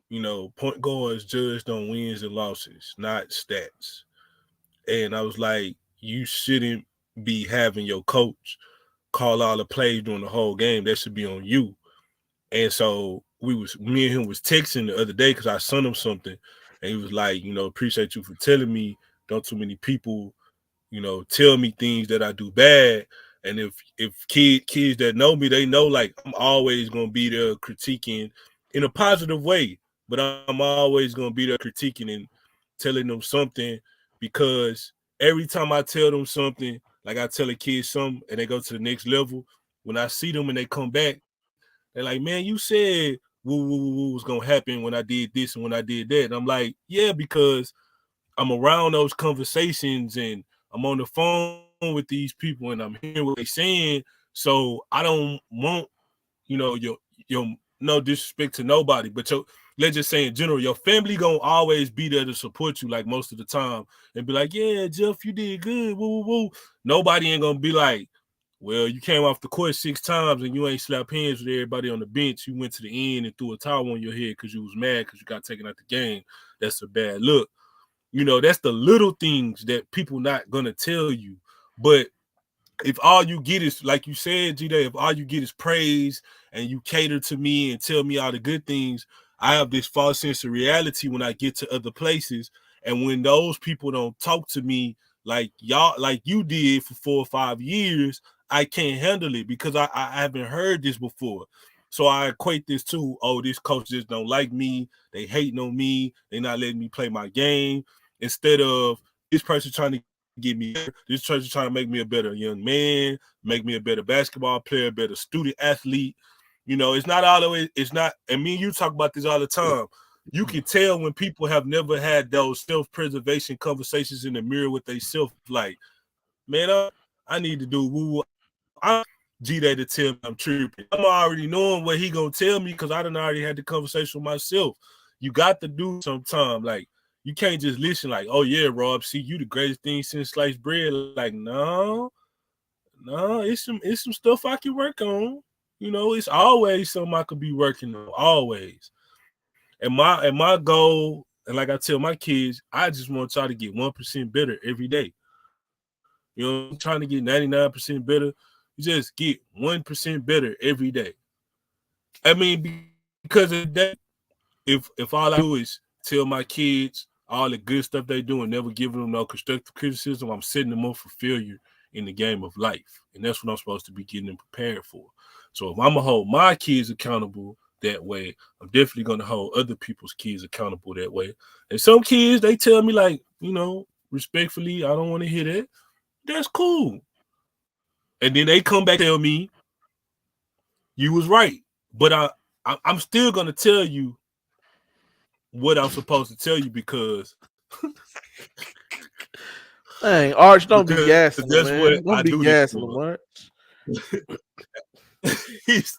Speaker 2: you know, point guards judged on wins and losses, not stats. And I was like, you shouldn't be having your coach call all the plays during the whole game. That should be on you. And so me and him was texting the other day because I sent him something. And he was like, you know, appreciate you for telling me. Don't too many people, you know, tell me things that I do bad. And if kids that know me, they know like I'm always gonna be there critiquing in a positive way, but I'm always gonna be there critiquing and telling them something, because every time I tell them something, like I tell a kid something and they go to the next level, when I see them and they come back, they're like, man, you said woo was gonna happen when I did this and when I did that. And I'm like, yeah, because I'm around those conversations and I'm on the phone with these people and I'm hearing what they're saying. So I don't want, you know, your no disrespect to nobody, but let's just say in general, your family gonna always be there to support you like most of the time and be like, yeah, Jeff, you did good. Woo, woo, woo. Nobody ain't gonna be like, well, you came off the court 6 times and you ain't slapped hands with everybody on the bench. You went to the end and threw a towel on your head because you was mad because you got taken out the game. That's a bad look. You know, that's the little things that people not gonna tell you. But if all you get is, like you said, G-Day, if all you get is praise and you cater to me and tell me all the good things, I have this false sense of reality when I get to other places. And when those people don't talk to me like y'all, like you did for 4 or 5 years, I can't handle it because I haven't heard this before. So I equate this to, oh, this coach just don't like me. They hating on me. They not letting me play my game. Instead of this person trying to get me better, this person trying to make me a better young man, make me a better basketball player, better student athlete. You know, it's not all the way, it's not, and me and you talk about this all the time. You can tell when people have never had those self-preservation conversations in the mirror with themselves, like, man, I need to do woo. I G-Day to tell me I'm tripping. I'm already knowing what he gonna tell me because I done already had the conversation with myself. You got to do sometime. Like, you can't just listen like, oh yeah, Rob, see, you the greatest thing since sliced bread. Like, no, it's some stuff I can work on. You know, it's always something I could be working on, always. And my goal, and like I tell my kids, I just want y'all to get 1% better every day. You know, I'm trying to get 99% better. You just get 1% better every day. I mean, because of that, if all I do is tell my kids all the good stuff they do and never giving them no constructive criticism, I'm setting them up for failure in the game of life. And that's what I'm supposed to be getting them prepared for. So if I'm going to hold my kids accountable that way, I'm definitely going to hold other people's kids accountable that way. And some kids, they tell me like, you know, respectfully, I don't want to hear that. That's cool. And then they come back and tell me, You was right, but I'm still gonna tell you what I'm supposed to tell you because
Speaker 4: Dang, Arch, don't be gassing him,
Speaker 2: that's what
Speaker 4: man.
Speaker 2: I
Speaker 4: Don't be
Speaker 2: do this
Speaker 4: gassing him,
Speaker 2: for.
Speaker 4: Arch.
Speaker 2: He's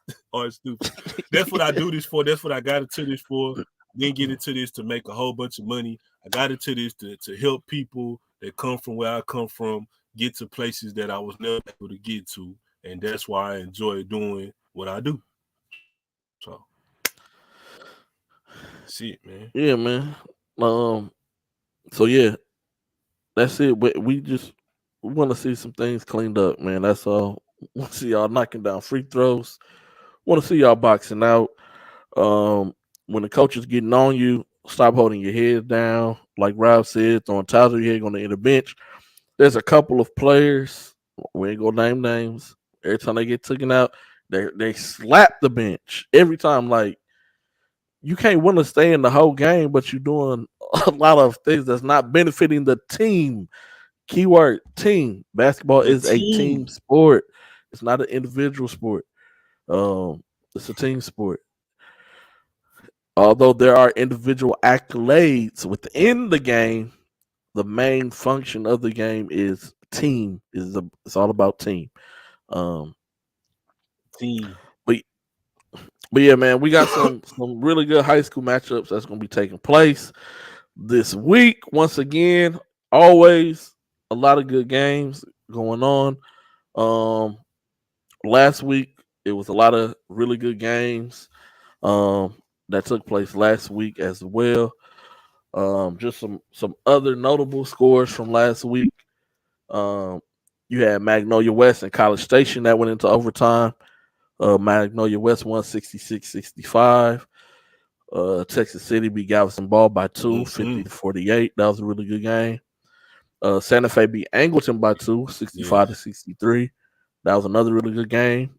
Speaker 2: stupid. That's what I do this for. That's what I got into this for. Didn't get into this to make a whole bunch of money. I got into this to help people that come from where I come from get to places that I was never able to get to, and that's why I enjoy doing what I do. So, see it, man.
Speaker 4: Yeah, man. So yeah, that's it. We want to see some things cleaned up, man. That's all. Want to see y'all knocking down free throws. Want to see y'all boxing out. When the coach is getting on you, stop holding your head down. Like Rob said, throwing towels on your head on the inner bench. There's a couple of players. We ain't gonna name names. Every time they get taken out, they slap the bench every time. Like, you can't want to stay in the whole game, but you're doing a lot of things that's not benefiting the team. Keyword team. Basketball
Speaker 2: The
Speaker 4: is a team sport. It's not an individual sport. It's a team sport. Although there are individual accolades within the game, the main function of the game is team. It's all about team.
Speaker 2: Team.
Speaker 4: But yeah, man, we got some really good high school matchups that's gonna be taking place this week. Once again, always a lot of good games going on. Last week it was a lot of really good games that took place last week as well. Just some other notable scores from last week. You had Magnolia West and College Station that went into overtime. Magnolia West won 66-65. Texas City beat Galveston Ball by 2, 50-48. That was a really good game. Santa Fe beat Angleton by 2, 65-63. That was another really good game.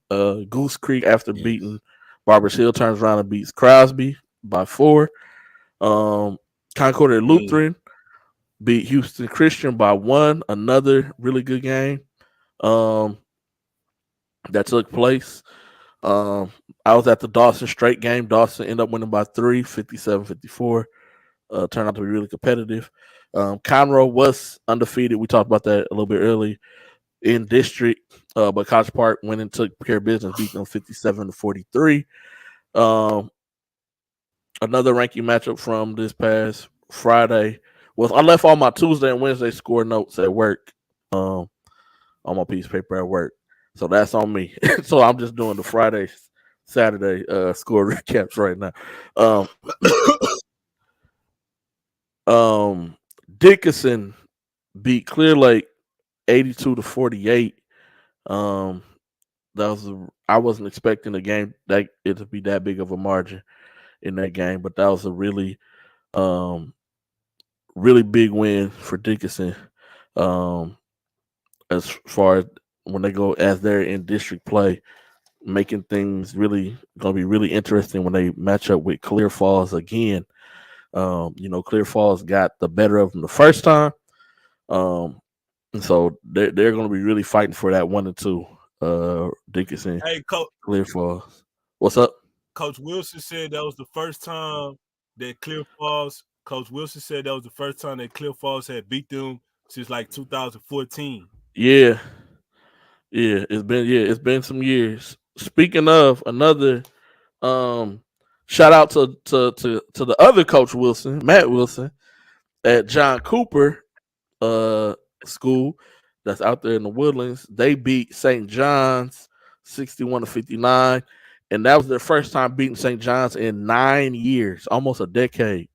Speaker 4: Goose Creek, after beating Barbers Hill, turns around and beats Crosby by 4. Concordia Lutheran beat Houston Christian by 1. Another really good game that took place. I was at the Dawson Straight game. Dawson ended up winning by 3, 57-54. Turned out to be really competitive. Conroe was undefeated. We talked about that a little bit early in district, but College Park went and took care of business, beat them 57-43. Another ranking matchup from this past Friday was I left all my Tuesday and Wednesday score notes at work, on my piece of paper at work. So that's on me. So I'm just doing the Friday, Saturday score recaps right now. Dickinson beat Clear Lake 82-48. I wasn't expecting the game that it to be that big of a margin in that game, but that was a really really big win for Dickinson. As far as when they go as they're in district play, making things really going to be really interesting when they match up with Clear Falls again. Clear Falls got the better of them the first time, and so they're going to be really fighting for that 1 and 2. Dickinson,
Speaker 2: hey, Coach,
Speaker 4: Clear Falls. What's up?
Speaker 2: Coach Wilson said that was the first time that Clear Falls. Coach Wilson said that was the first time that Clear Falls had beat them since like 2014.
Speaker 4: Yeah, it's been some years. Speaking of another, shout out to the other Coach Wilson, Matt Wilson, at John Cooper school that's out there in the Woodlands. They beat St. John's 61-59, and that was their first time beating St. John's in 9 years, almost a decade.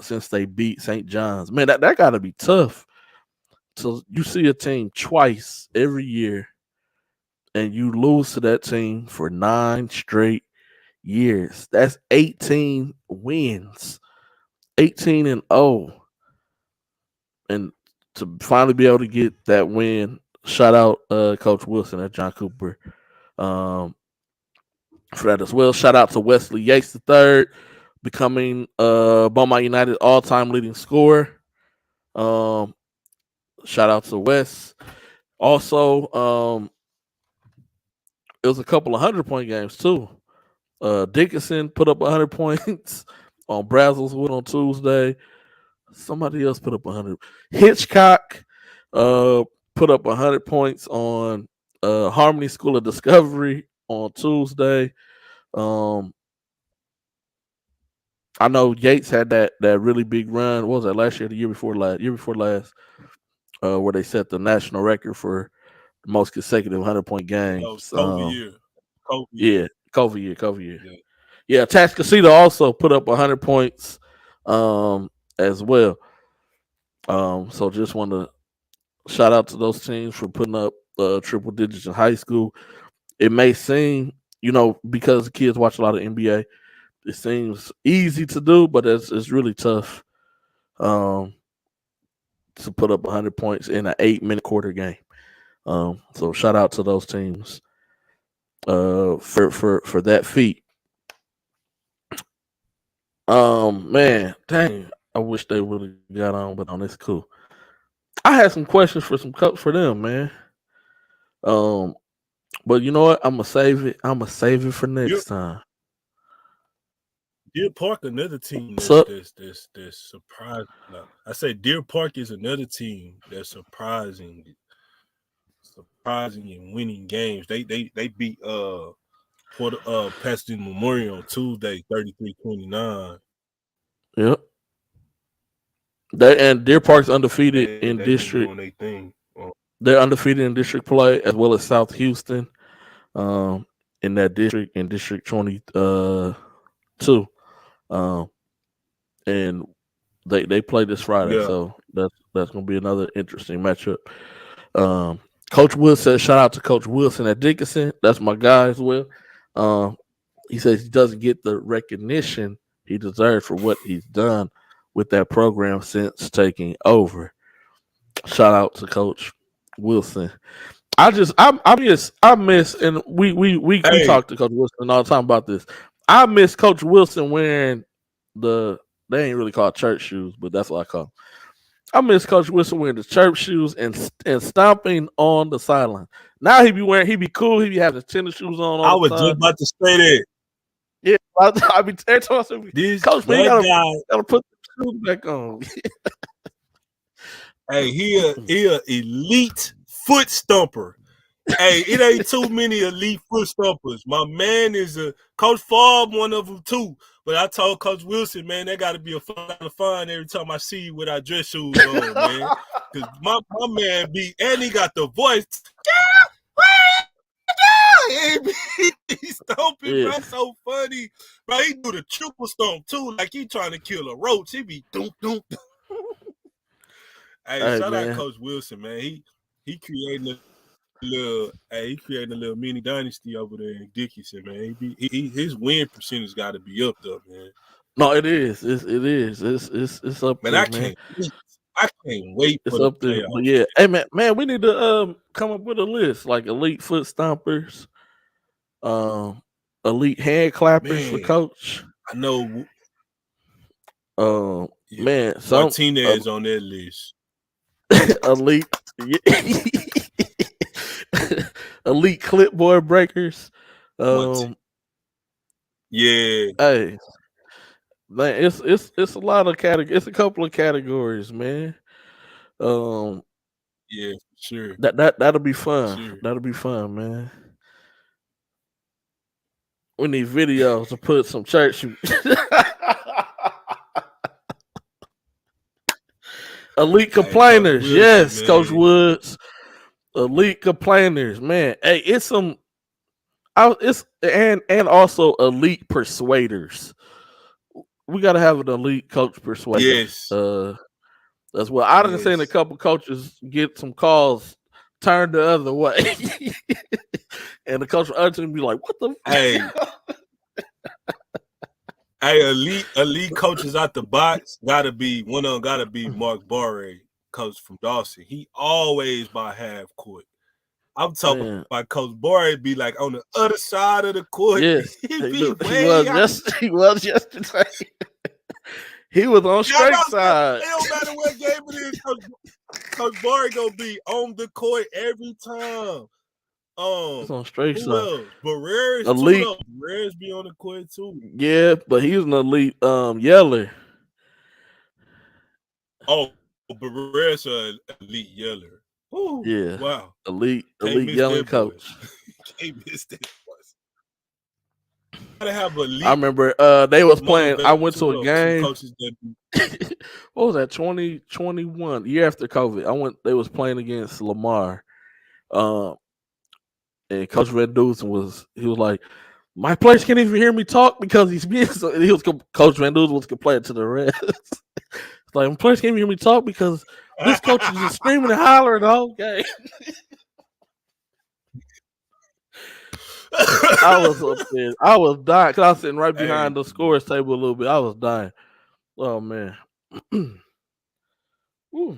Speaker 4: Since they beat St. John's, man, that got to be tough. So you see a team twice every year, and you lose to that team for 9 straight years. That's 18 wins, 18-0, and to finally be able to get that win, shout out Coach Wilson at John Cooper for that as well. Shout out to Wesley Yates III, becoming Beaumont United all-time leading scorer. Shout out to Wes. Also, it was a couple of 100-point games too. Dickinson put up 100 points on Brazzellswood on Tuesday. Somebody else put up 100. Hitchcock put up 100 points on Harmony School of Discovery on Tuesday. I know Yates had that really big run. What was that last year? The year before last, where they set the national record for the most consecutive 100-point games.
Speaker 2: COVID year.
Speaker 4: Yeah, COVID year. Yeah, Tascasita also put up 100 points as well. So just want to shout out to those teams for putting up triple digits in high school. It may seem, because kids watch a lot of NBA, it seems easy to do, but it's really tough to put up 100 points in an 8-minute quarter game. So shout out to those teams for that feat. Man, dang, I wish they really got on, but it's cool. I had some questions for them, man. But you know what? I'm gonna save it. For next time.
Speaker 2: Deer Park, another team that's surprising. No, I say Deer Park is another team that's surprising in winning games. They beat Pasadena Memorial on Tuesday, 33-29.
Speaker 4: Yep. And Deer Park's undefeated in district. They're undefeated in district play as well as South Houston. In that district, in District 22. And they play this Friday, so that's gonna be another interesting matchup. Coach Wood says, shout out to Coach Wilson at Dickinson. That's my guy as well. He says he doesn't get the recognition he deserves for what he's done with that program since taking over. Shout out to Coach Wilson. I miss, and we talk to Coach Wilson all the time about this. I miss Coach Wilson wearing they ain't really called church shoes, but that's what I call them. I miss Coach Wilson wearing the church shoes and stomping on the sideline. Now he be cool. He be having his tennis shoes on.
Speaker 2: I was just about to say that.
Speaker 4: Yeah, I be every time I say, Coach, man, you gotta put the shoes back on.
Speaker 2: Hey, he a elite foot stomper. Hey, it ain't too many elite foot stompers. My man is Coach Favre, one of them too. But I told Coach Wilson, man, that got to be a fun every time I see you with our dress shoes on, man. Because my man and he got the voice. He's stomping, bro. So funny. Bro, he do the triple stomp too, like he trying to kill a roach. He be doom. Hey, shout out Coach Wilson, man. He creating a little mini dynasty over there in Dickinson, man. His win percentage got to be up there, man.
Speaker 4: No, it is. It is. It's up
Speaker 2: man,
Speaker 4: there,
Speaker 2: I can't wait
Speaker 4: it's
Speaker 2: for
Speaker 4: up
Speaker 2: the
Speaker 4: there.
Speaker 2: playoffs.
Speaker 4: Yeah. Hey man, we need to come up with a list like elite foot stompers, elite hand clappers for Coach.
Speaker 2: I know.
Speaker 4: Man,
Speaker 2: Martinez on that list.
Speaker 4: Elite. Elite clipboard breakers.
Speaker 2: Yeah.
Speaker 4: Hey, man, it's a lot of categories. It's a couple of categories, man.
Speaker 2: Yeah, sure.
Speaker 4: That'll be fun.
Speaker 2: Sure.
Speaker 4: That'll be fun, man. We need videos to put some church. Elite complainers,
Speaker 2: Wilson,
Speaker 4: yes,
Speaker 2: man.
Speaker 4: Coach Woods. Elite complainers, man. Hey, it's and also elite persuaders. We got to have an elite coach persuader.
Speaker 2: Yes.
Speaker 4: As well. I done seen a couple coaches get some calls turned the other way, and the coach will be like, "What the?"
Speaker 2: Hey. Hey, elite coaches out the box gotta be one of them. Gotta be Mark Barre, coach from Dawson. He always by half court. I'm talking about Coach Barre be like on the other side of the court.
Speaker 4: Yes,
Speaker 2: he
Speaker 4: was yesterday. He was on straight side.
Speaker 2: It don't matter what game it is. Coach Barre gonna be on the court every time.
Speaker 4: It's on straight
Speaker 2: Who
Speaker 4: side.
Speaker 2: else? Barreras too
Speaker 4: Elite.
Speaker 2: though. Barreras be on the court too.
Speaker 4: Yeah, but he was an elite yeller.
Speaker 2: Oh, Barreras an elite yeller. Ooh,
Speaker 4: Yeah.
Speaker 2: wow.
Speaker 4: Elite
Speaker 2: Can't miss
Speaker 4: yelling
Speaker 2: that boy.
Speaker 4: coach.
Speaker 2: Can't miss that boy. Gotta have elite.
Speaker 4: I remember they was playing. I went to a
Speaker 2: Some
Speaker 4: game.
Speaker 2: coaches that
Speaker 4: What was that? 2021, year after COVID. They was playing against Lamar. And Coach Red Deuce was like, my players can't even hear me talk because he's being so. Coach Van Duzen was complaining to the rest. Like, my players can't even hear me talk because this coach is just screaming and hollering the whole game. I was up there. I was dying because I was sitting right behind the scores table a little bit. I was dying. Oh man. Ooh.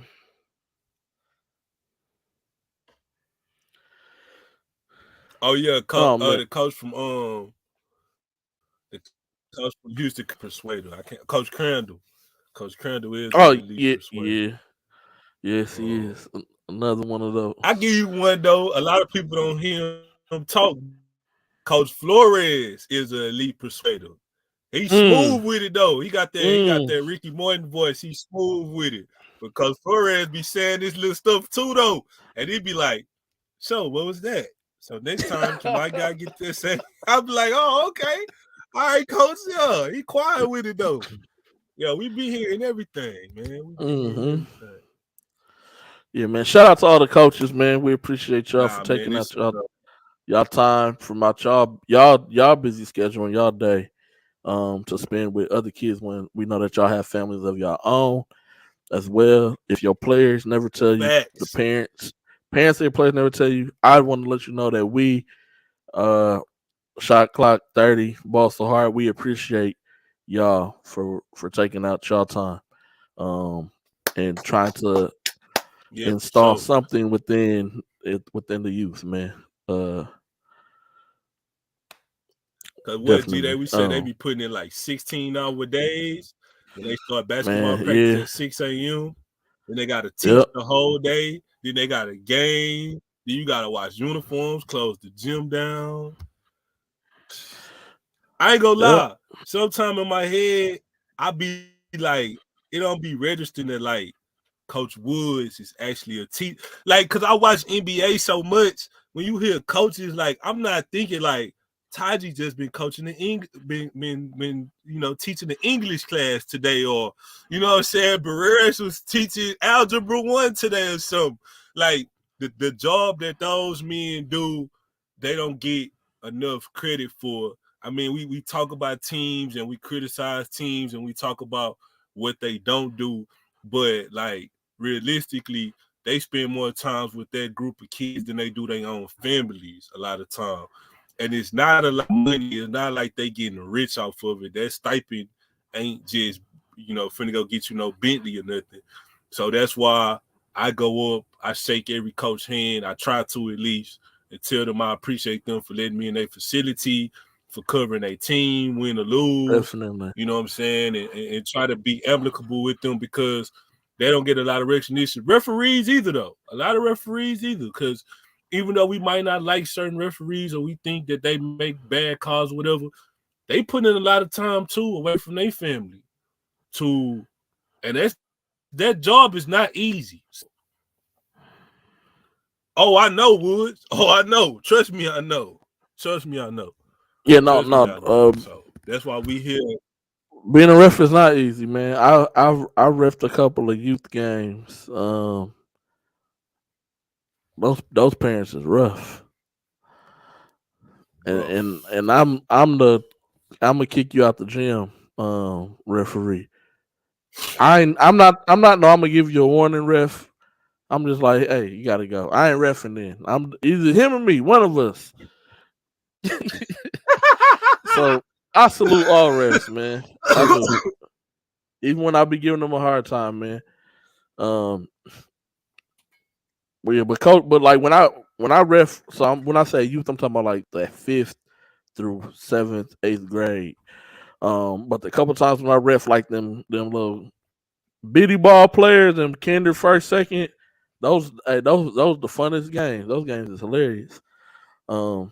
Speaker 2: Oh yeah, the coach from Houston Persuader. I can't. Coach Crandall. Coach Crandall is.
Speaker 4: Oh yeah. Yes, he is. Another one of those.
Speaker 2: I give you one though. A lot of people don't hear him talk. Coach Flores is an elite persuader. He's smooth with it though. He got that. He got that Ricky Morton voice. He's smooth with it. But Coach Flores be saying this little stuff too though, and he'd be like, "So what was that?" So next time, my guy get this, I'll be like, "Oh, okay, all right, Coach. Yeah, he quiet with it though. Yeah, we be hearing everything, man. We be hearing everything."
Speaker 4: Yeah, man. Shout out to all the coaches, man. We appreciate y'all for taking out y'all time from out y'all busy schedule and y'all day to spend with other kids when we know that y'all have families of your own as well. If your players never tell you, the parents of your players never tell you, I want to let you know that we Shot Clock 30 Ball So Hard, we appreciate y'all for taking out y'all time and trying to install something within the youth, man.
Speaker 2: Cause what we said they be putting in like 16-hour days. When they start basketball practice at 6 a.m. Then they gotta teach the whole day. Then they got a game. Then you gotta wash uniforms, close the gym down. I ain't gonna lie. Sometime in my head, I be like, it don't be registering that like Coach Woods is actually a teacher. Like, cause I watch NBA so much. When you hear coaches, like, I'm not thinking like Taji just been coaching the been teaching the English class today, or you know what I'm saying, Barreras was teaching Algebra 1 today or something. Like the job that those men do, they don't get enough credit for. I mean, we talk about teams and we criticize teams and we talk about what they don't do, but like realistically, they spend more times with that group of kids than they do their own families a lot of time. And it's not a lot of money. It's not like they getting rich off of it. That stipend ain't just, finna go get you no Bentley or nothing. So that's why I go up, I shake every coach's hand. I try to at least, and tell them I appreciate them for letting me in their facility, for covering their team, win or lose.
Speaker 4: Definitely.
Speaker 2: You know what I'm saying? And try to be amicable with them because they don't get a lot of recognition. Referees either, though. A lot of referees either, because even though we might not like certain referees or we think that they make bad calls or whatever, they put in a lot of time, too, away from their family. And that job is not easy. Oh, I know, Woods. Oh, I know. Trust me, I know.
Speaker 4: Yeah,
Speaker 2: no. So that's why we here.
Speaker 4: Being a ref is not easy, man. I refed a couple of youth games. Those parents is rough. And I'm gonna kick you out the gym, referee. I'm not gonna give you a warning, ref. I'm just like, hey, you gotta go. I ain't reffing then. I'm either him or me, one of us. So I salute all refs, man. I do. Even when I be giving them a hard time, man. But like when I ref, when I say youth, I'm talking about like the 5th through 7th, 8th grade. But the couple times when I ref like them little bitty ball players, them kinder first, second, those the funnest games. Those games is hilarious. Um,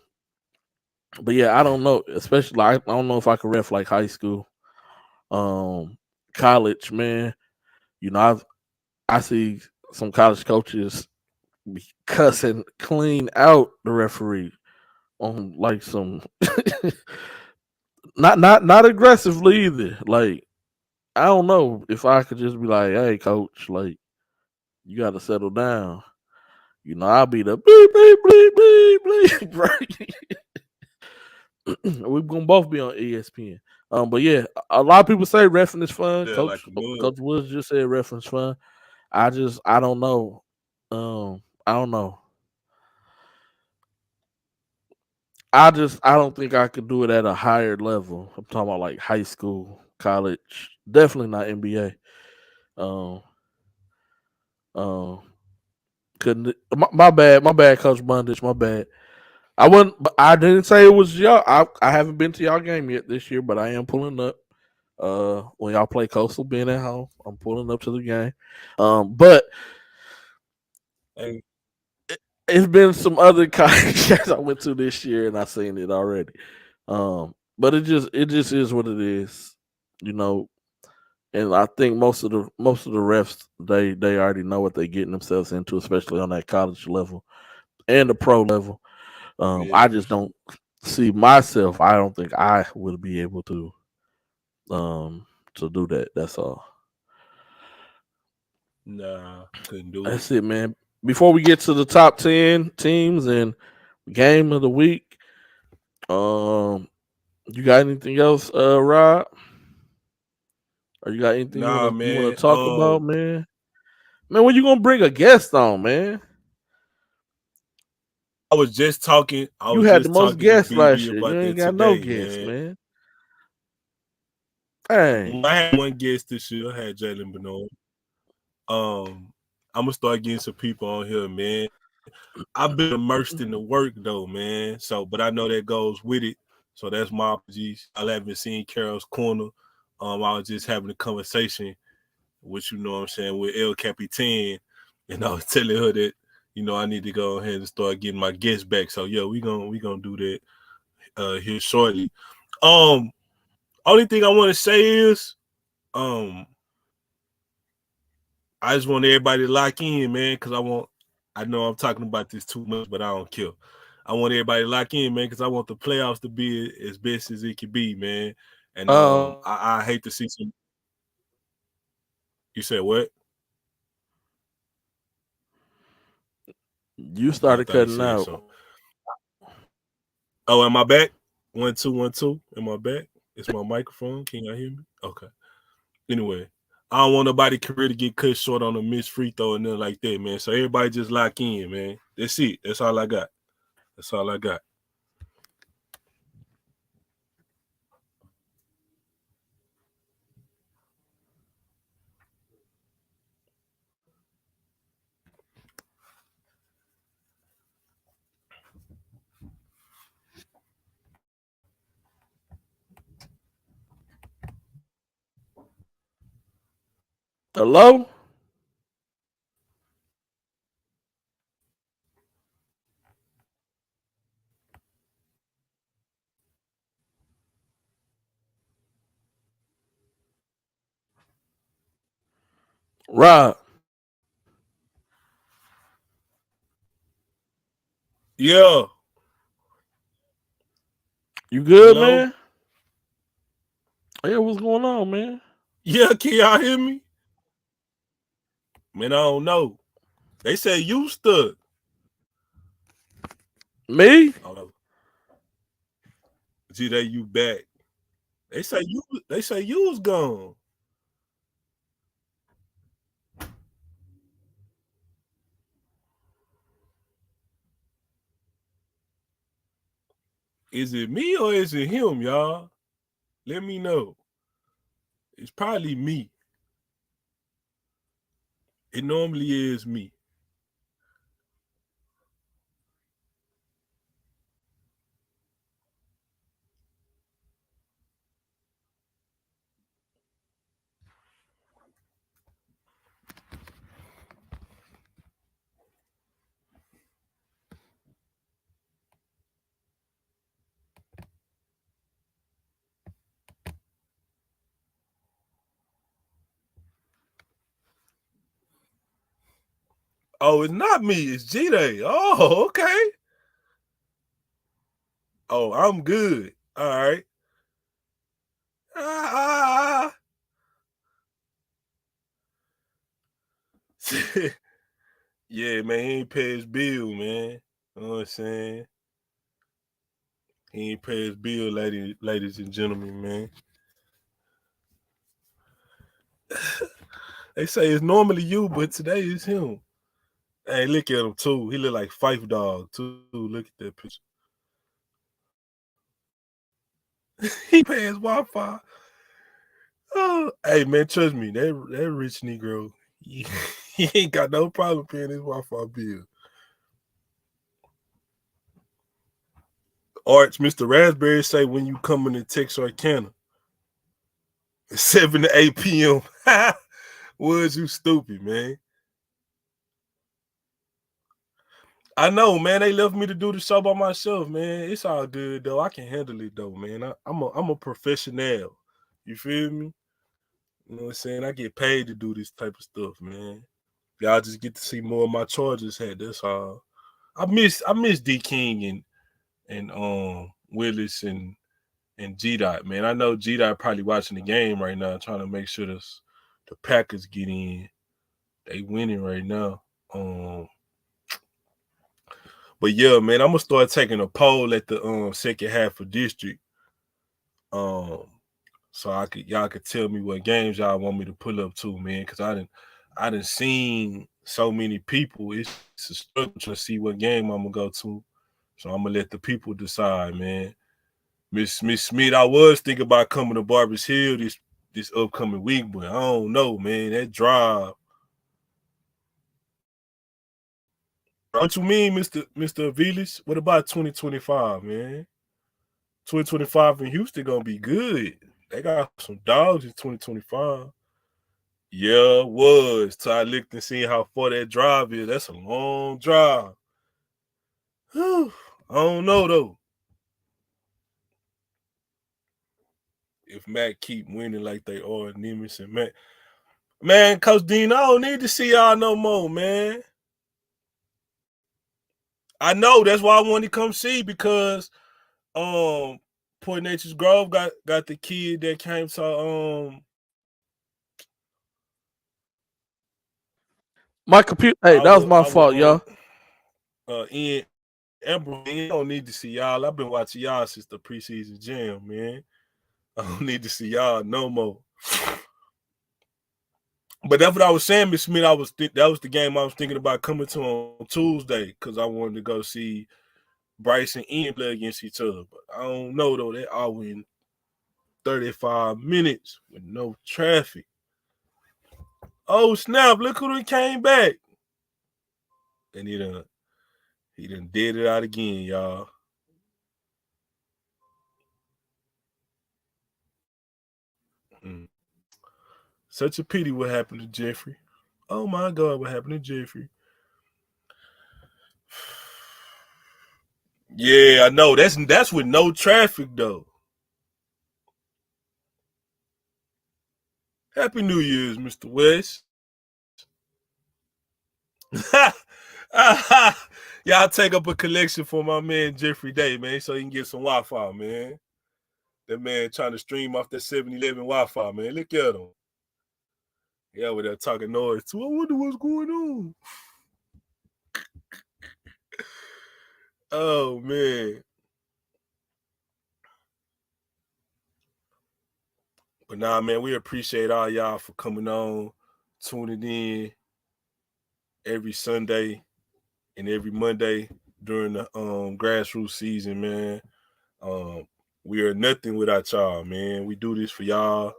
Speaker 4: but yeah, I don't know. Especially, like, I don't know if I could ref like high school, um, college. Man, you know, I see some college coaches be cussing clean out the referee on like some not aggressively either. Like, I don't know if I could just be like, "Hey, coach, like you got to settle down." You know, I'll be the bleep bleep bleep bleep bleep. Right? We're gonna both be on ESPN. But yeah, a lot of people say reference is fun.
Speaker 2: Yeah, like a mug.
Speaker 4: Coach Woods just said reference fun. I don't know. I don't know. I don't think I could do it at a higher level. I'm talking about like high school, college, definitely not NBA. Um, um, couldn't. My bad, Coach Bondage. My bad. I wasn't. I didn't say it was y'all. I haven't been to y'all game yet this year, but I am pulling up. When y'all play Coastal, being at home, I'm pulling up to the game. But
Speaker 2: And
Speaker 4: it's been some other concerts I went to this year, and I seen it already. But it just is what it is, you know. And I think most of the refs they already know what they're getting themselves into, especially on that college level and the pro level.
Speaker 2: yeah,
Speaker 4: I just don't see myself. I don't think I would be able um to do that. That's all.
Speaker 2: nah, couldn't do it.
Speaker 4: That's it, man. Before we get to the top 10 teams and game of the week, um, you got anything else, Rob? Or you got anything
Speaker 2: Nah,
Speaker 4: you wanna
Speaker 2: man.
Speaker 4: talk about, man? Man, when you gonna bring a guest on, man?
Speaker 2: I was just talking. I
Speaker 4: You
Speaker 2: was
Speaker 4: had the
Speaker 2: just
Speaker 4: most
Speaker 2: talking to
Speaker 4: guests last
Speaker 2: BB
Speaker 4: year. You
Speaker 2: about
Speaker 4: ain't
Speaker 2: that
Speaker 4: got no
Speaker 2: today,
Speaker 4: guests,
Speaker 2: man.
Speaker 4: man. Hey.
Speaker 2: I had one guest this year. I had Jalen Bernard. I'm gonna start getting some people on here, man. I've been immersed in the work though, man. So, but I know that goes with it. So that's my apologies. I haven't seen Carol's corner. I was just having a conversation, which you know what I'm saying, with El Capitan, and I was telling her that, you know, I need to go ahead and start getting my guests back. So yeah, we gonna do that here shortly. Um, only thing I want to say is, um, I just want everybody to lock in, man, because I know I'm talking about this too much, but I don't care. I want everybody to lock in, man, because I want the playoffs to be as best as it can be, man. And I hate to see some. You said what?
Speaker 4: You
Speaker 2: Oh, I
Speaker 4: started
Speaker 2: thought you
Speaker 4: cutting
Speaker 2: said
Speaker 4: out.
Speaker 2: so. Oh, am I back? 1 2 1 2. Am I back? It's my microphone. Can y'all hear me? Okay. Anyway, I don't want nobody career to get cut short on a missed free throw and nothing like that, man. So everybody just lock in, man. That's it. That's all I got. That's all I got.
Speaker 4: Hello? Rob,
Speaker 2: Yeah.
Speaker 4: you good,
Speaker 2: Hello?
Speaker 4: man? Yeah, what's going on, man?
Speaker 2: Yeah, can y'all hear me? Man, I don't know. They say you stuck.
Speaker 4: Me?
Speaker 2: I don't know. G, you back. They say you was gone. Is it me or is it him, y'all? Let me know. It's probably me. It normally is me. Oh, it's not me. It's G-Day. Oh, okay. Oh, I'm good. All right. Yeah, man, he ain't pay his bill, man. You know what I'm saying? He ain't pay his bill, ladies and gentlemen, man. They say it's normally you, but today it's him. Hey, look at him too. He look like Fife Dog too. Look at that picture. He pay his Wi-Fi. Oh, hey man, trust me, that rich Negro, he ain't got no problem paying his Wi-Fi bill. Arch, Mr. Raspberry say when you coming to Texarkana, 7 to 8 p.m. Was you stupid, man? I know, man. They left me to do the show by myself, man. It's all good though. I can handle it though, man. I'm a professional. You feel me? You know what I'm saying? I get paid to do this type of stuff, man. Y'all just get to see more of my Chargers hat. That's all. I miss D King and Willis and G Dot, man. I know G Dot probably watching the game right now, trying to make sure the Packers get in. They winning right now. But yeah, man, I'm gonna start taking a poll at the second half of district. So y'all could tell me what games y'all want me to pull up to, man, because I done seen so many people. It's a struggle to see what game I'm gonna go to. So I'm gonna let the people decide, man. Miss Smith, I was thinking about coming to Barbers Hill this upcoming week, but I don't know, man. That drive. What you mean, Mr. Aviles? What about 2025, man? 2025 in Houston gonna be good. They got some dogs in 2025. Yeah, it was. So I looked and seen how far that drive is. That's a long drive. Whew. I don't know though. If Matt keep winning like they are, Nemes and Matt. Man, Coach Dean, I don't need to see y'all no more, man. I know that's why I wanted to come see because Point Nature's Grove got the kid that came to
Speaker 4: My computer. Hey, that was my fault, y'all.
Speaker 2: Ian Amber, I don't need to see y'all. I've been watching y'all since the preseason jam, man. I don't need to see y'all no more. But that's what I was saying, Miss Smith. That was the game I was thinking about coming to on Tuesday because I wanted to go see Bryce and Ian play against each other. But I don't know though. They all in 35 minutes with no traffic. Oh snap! Look who done came back. And he done did it out again, y'all. Such a pity what happened to Jeffrey. Oh my God, what happened to Jeffrey? Yeah, I know. That's with no traffic though. Happy New Year's, Mr. West. Y'all take up a collection for my man Jeffrey Day, man, so he can get some Wi-Fi, man. That man trying to stream off that 7-Eleven Wi-Fi, man. Look at him. Yeah, with that talking noise too. I wonder what's going on. Oh man. But nah, man, we appreciate all y'all for coming on, tuning in every Sunday and every Monday during the grassroots season, man. We are nothing without y'all, man. We do this for y'all.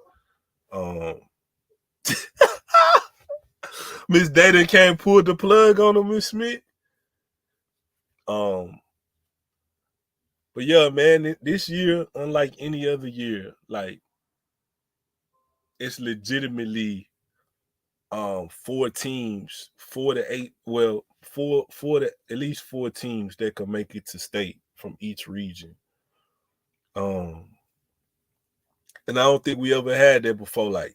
Speaker 2: Miss Data can't pull the plug on him, Miss Smith. But yeah, man, this year, unlike any other year, like it's legitimately 4 teams, 4 to 8, well, four to at least 4 teams that could make it to state from each region. And I don't think we ever had that before. Like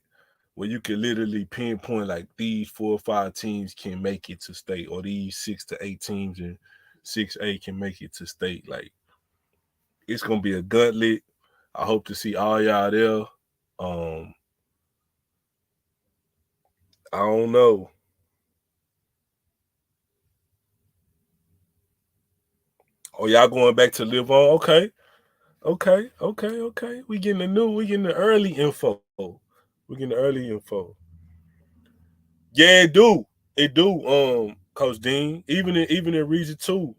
Speaker 2: where you can literally pinpoint like these 4 or 5 teams can make it to state, or these 6 to 8 teams in 6A can make it to state. Like, it's gonna be a gauntlet. I hope to see all y'all there. I don't know. Oh, y'all going back to live on? Okay. We getting the early info. We getting the early info. Yeah, it do. It do, Coach Dean. Even in Region 2.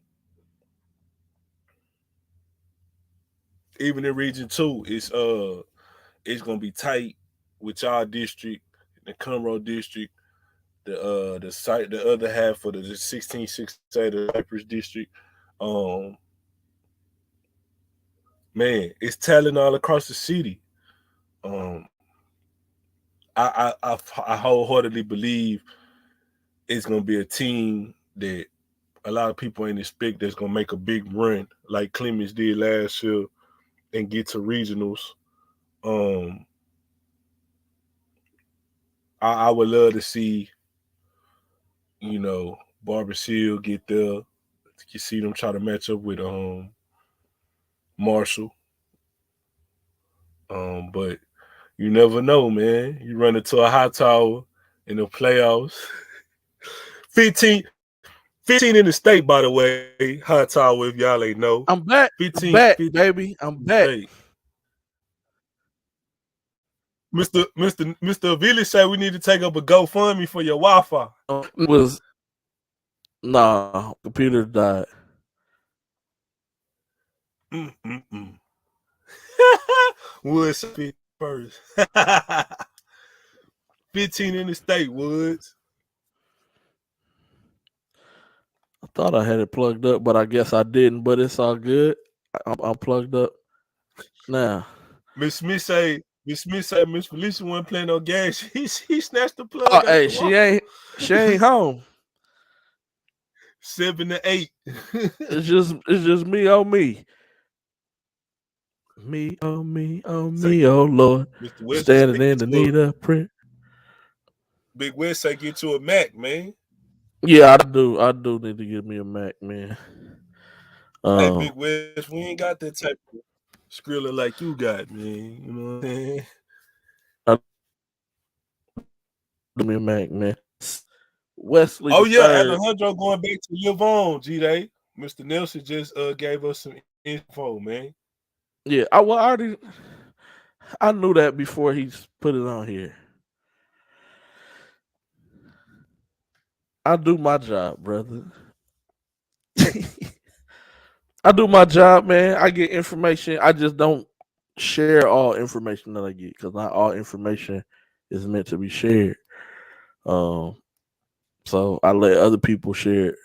Speaker 2: Even in Region 2, it's gonna be tight with y'all district, the Conroe district, the other half of the 16-6A, the Cypress district. Man, it's talent all across the city. I wholeheartedly believe it's gonna be a team that a lot of people ain't expect that's gonna make a big run like Clemens did last year and get to regionals. I would love to see, Barber Seal get there. You see them try to match up with Marshall. But you never know, man. You run into a high tower in the playoffs. 15 in the state, by the way. High tower, if y'all ain't know.
Speaker 4: I'm back.
Speaker 2: 15,
Speaker 4: I'm back,
Speaker 2: 15
Speaker 4: baby. I'm back.
Speaker 2: State. Mr. Village said we need to take up a GoFundMe for your Wi-Fi.
Speaker 4: Computer died.
Speaker 2: Woods first. 15 in the state, Woods.
Speaker 4: I thought I had it plugged up, but I guess I didn't. But it's all good. I'm plugged up now.
Speaker 2: Miss Smith say Miss Felicia wasn't playing no games. She snatched the plug.
Speaker 4: Oh, hey, she ain't home.
Speaker 2: 7 to 8.
Speaker 4: It's just me on me. Me on me, oh Lord. Standing in the need of prayer.
Speaker 2: Big West say get you a Mac, man.
Speaker 4: Yeah, I do need to get me a Mac, man.
Speaker 2: Hey, Big West, we ain't got that type of skrilla like you got, man. You know what I'm saying?
Speaker 4: Give me a Mac, man. Wesley.
Speaker 2: Oh yeah, Alejandro going back to live on, G-Day. Mr. Nelson just gave us some info, man.
Speaker 4: Yeah, I knew that before he put it on here. I do my job, brother. I do my job, man. I get information. I just don't share all information that I get because not all information is meant to be shared. So I let other people share it.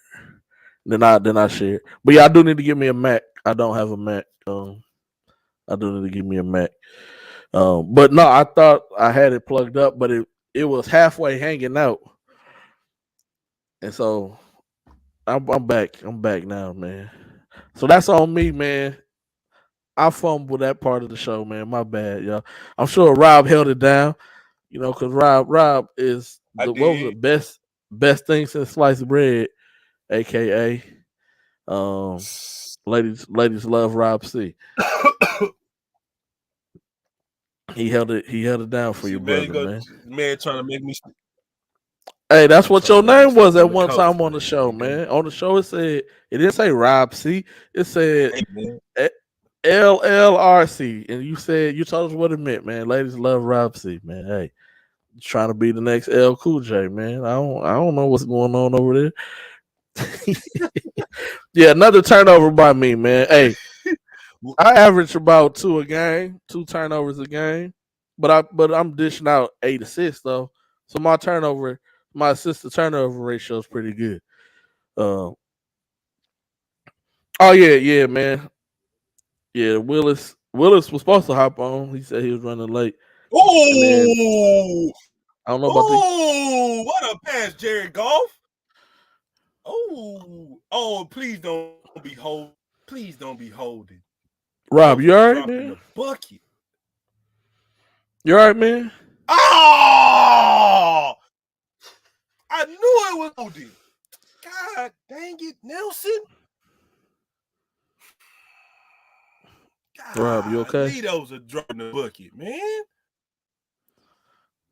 Speaker 4: Then I share it. But yeah, I do need to give me a Mac. I don't have a Mac. I do need to give me a Mac. But no, I thought I had it plugged up, but it was halfway hanging out. And so I'm back. I'm back now, man. So that's on me, man. I fumbled that part of the show, man. My bad, y'all. I'm sure Rob held it down, because Rob is the best thing since sliced bread, aka ladies love Rob C. He held it down for you, brother, man.
Speaker 2: Man trying to make me.
Speaker 4: Hey, that's what your name was at one time on the show, man. On the show, it didn't say Rob C. It said LLRC, and you told us what it meant, man. Ladies love Rob C, man. Hey, trying to be the next L Cool J, man. I don't know what's going on over there. Yeah, another turnover by me, man. Hey, I average about 2 turnovers a game, but I'm dishing out 8 assists though. So my assist to turnover ratio is pretty good. Oh yeah, man. Yeah, Willis was supposed to hop on. He said he was running late.
Speaker 2: Oh,
Speaker 4: I don't know about
Speaker 2: what a pass, Jared Goff. Oh, please don't be holding. Please don't be holding.
Speaker 4: Rob, you all right, man?
Speaker 2: The bucket.
Speaker 4: You all right, man?
Speaker 2: Oh! holding. God dang it, Nelson. God,
Speaker 4: Rob, you okay?
Speaker 2: Lido's a drop in the bucket, man.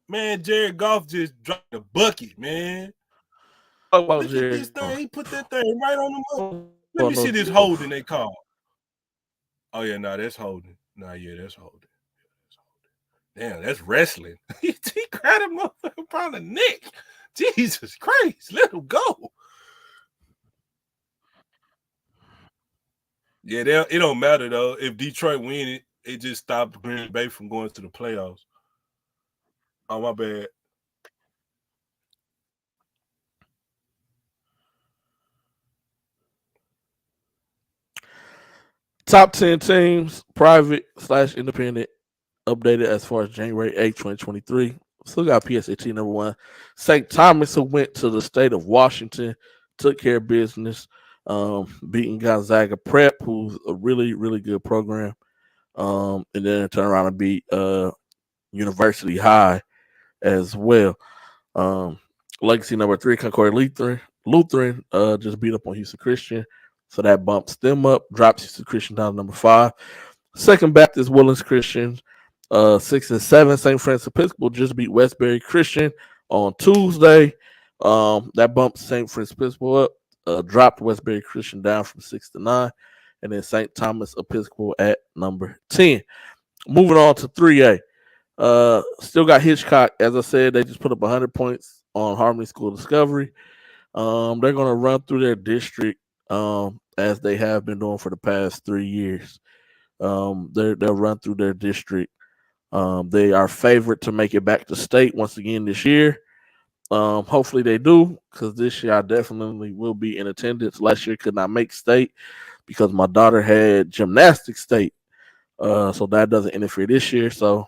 Speaker 2: Man, Jared Goff just dropped the bucket, man. Look at this thing. He put that thing right on the money. Let me see this holding they call. Oh, yeah, that's holding. That's holding. Damn, that's wrestling. He grabbed him up around the neck. Jesus Christ, let him go. Yeah, it don't matter, though. If Detroit win it, it just stopped Green Bay from going to the playoffs. Oh, my bad.
Speaker 4: Top 10 teams, private / independent, updated as far as January 8th, 2023. Still got PSAT number 1. St. Thomas, who went to the state of Washington, took care of business, beating Gonzaga Prep, who's a really, really good program. And then turn around and beat University High as well. Legacy number 3, Concordia Lutheran just beat up on Houston Christian. So that bumps them up, drops Houston Christian down to number 5. Second Baptist Woodlands Christian, 6 and 7. St. Francis Episcopal just beat Westbury Christian on Tuesday. That bumps St. Francis Episcopal up, dropped Westbury Christian down from 6 to 9. And then St. Thomas Episcopal at number 10. Moving on to 3A. Still got Hitchcock. As I said, they just put up 100 points on Harmony School Discovery. They're going to run through their district as they have been doing for the past 3 years. They'll run through their district. They are favored to make it back to state once again this year. Hopefully they do, because this year I definitely will be in attendance. Last year could not make state because my daughter had gymnastics state. So that doesn't interfere this year. So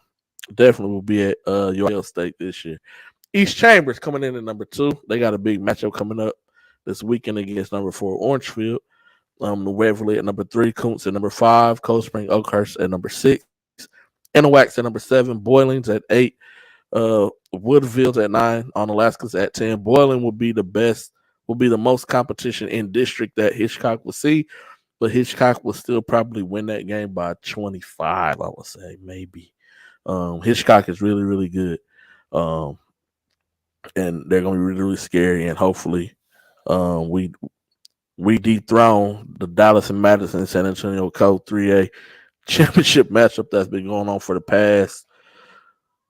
Speaker 4: definitely will be at Yale State this year. East Chambers coming in at number 2. They got a big matchup coming up this weekend against number 4 Orangefield. New Waverly at number 3, Kuntz at number 5, Cold Spring Oakhurst at number 6, Anahuac at number 7, Boylings at 8, Woodville at 9, Onalaska's at 10. Boyling will be the most competition in district that Hitchcock will see, but Hitchcock will still probably win that game by 25, I would say, maybe. Hitchcock is really, really good. And they're going to be really, really scary, and hopefully we dethrone the Dallas and Madison San Antonio Code 3A championship matchup that's been going on for the past,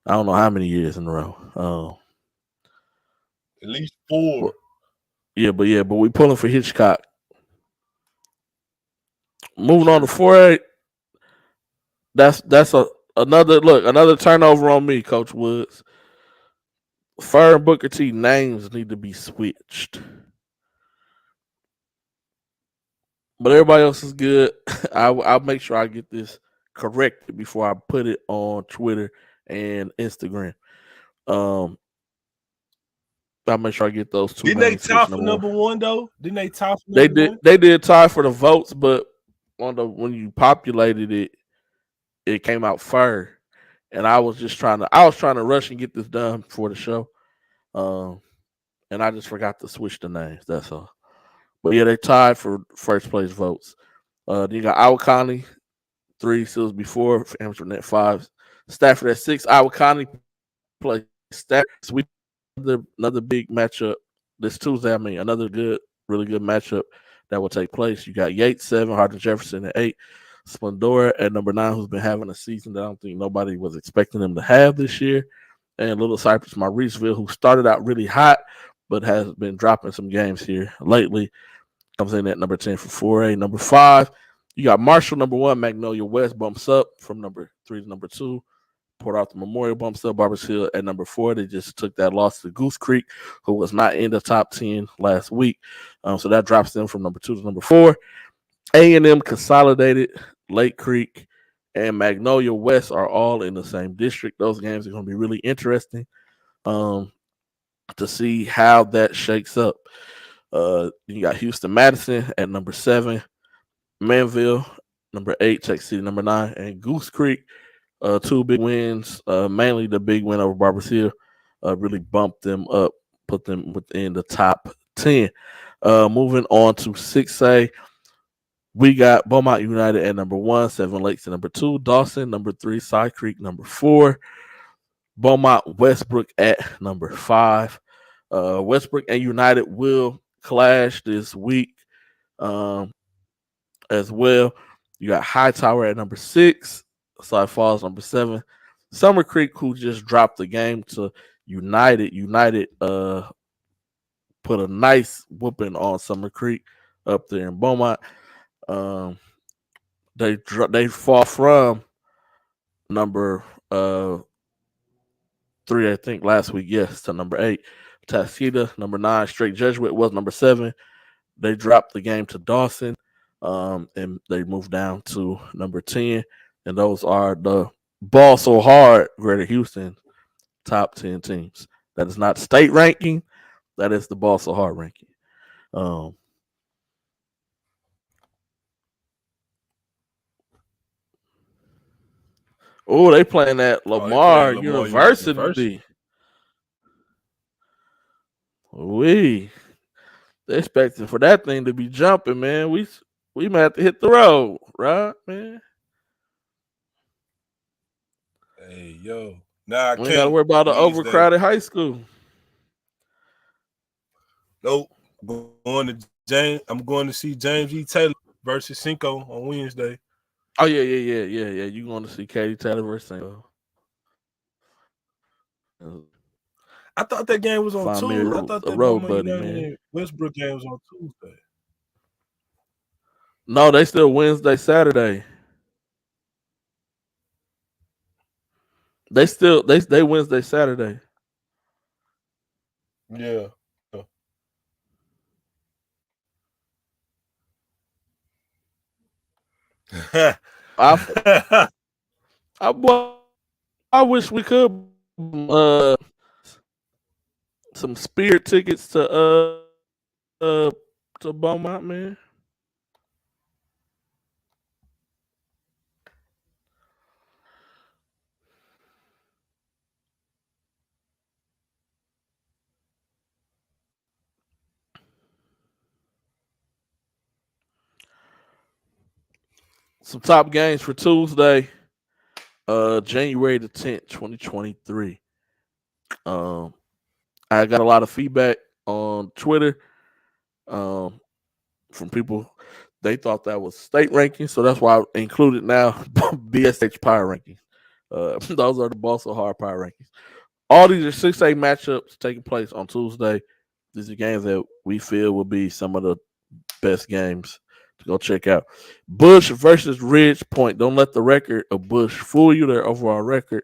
Speaker 4: I don't know how many years in a row.
Speaker 2: At least 4.
Speaker 4: But we pulling for Hitchcock. Moving on to 4A. That's another turnover on me, Coach Woods. Fur and Booker T names need to be switched. But everybody else is good. I'll make sure I get this corrected before I put it on Twitter and Instagram. I'll make sure I get those 2.
Speaker 2: Didn't they tie for number 1 though? Didn't they tie for number 1?
Speaker 4: They did tie for the votes, but when you populated it, it came out Fur. And I was trying to rush and get this done for the show. And I just forgot to switch the names. That's all. But yeah, they tied for first place votes. Then you got Iowa County, 3 seals before, Amateur Net 5. Stafford at 6. Iowa County play Stafford. Another big matchup this Tuesday. Another really good matchup that will take place. You got Yates 7, Hardin Jefferson at 8, Splendora at number 9, who's been having a season that I don't think nobody was expecting them to have this year. And Little Cypress Mauriceville, who started out really hot, but has been dropping some games here lately, comes in at number 10 for 4A. Number 5, you got Marshall, number 1. Magnolia West bumps up from number 3 to number 2. Port Arthur Memorial bumps up. Barbers Hill at number 4. They just took that loss to Goose Creek, who was not in the top 10 last week. So that drops them from number 2 to number 4. A&M Consolidated, Lake Creek, and Magnolia West are all in the same district. Those games are going to be really interesting to see how that shakes up. You got Houston Madison at number 7, Manville, number 8, Texas City, number 9, and Goose Creek. 2 big wins, mainly the big win over Barbers Hill, really bumped them up put them within the top 10. Moving on to 6A, we got Beaumont United at number 1, Seven Lakes at number 2, Dawson number 3, Side Creek number 4, Beaumont Westbrook at number 5. Westbrook and United will clash this week as well. You got Hightower at number 6, Side Falls number 7, Summer Creek, who just dropped the game to United. United put a nice whooping on Summer Creek up there in Beaumont. They fall from number 3, I think, last week, yes, to number 8. Tasquita, number 9. Straight Jesuit was number 7. They dropped the game to Dawson, and they moved down to number 10. And those are the Ball So Hard Greater Houston top 10 teams. That is not state ranking. That is the Ball So Hard ranking. Oh, they playing at Lamar University. We expecting for that thing to be jumping, man. We might have to hit the road, right, man?
Speaker 2: Hey, yo. Nah, I
Speaker 4: we ain't got to worry about an overcrowded high school.
Speaker 2: Nope. I'm going to see James E. Taylor versus Cinco on Wednesday.
Speaker 4: Oh, yeah. You going to see Katie Taylor versus Cinco.
Speaker 2: I thought that game was on Tuesday. I thought that
Speaker 4: road buddy, man.
Speaker 2: Westbrook game was on Tuesday.
Speaker 4: No, they still Wednesday, Saturday. They Wednesday, Saturday.
Speaker 2: Yeah.
Speaker 4: I wish we could some Spirit tickets to Beaumont, man. Some top games for Tuesday, January the 10th, 2023. I got a lot of feedback on Twitter from people. They thought that was state ranking, so that's why I included now BSH Power Rankings. Those are the Ball So Hard Power Rankings. All these are 6A matchups taking place on Tuesday. These are games that we feel will be some of the best games to go check out. Bush versus Ridge Point. Don't let the record of Bush fool you, their overall record.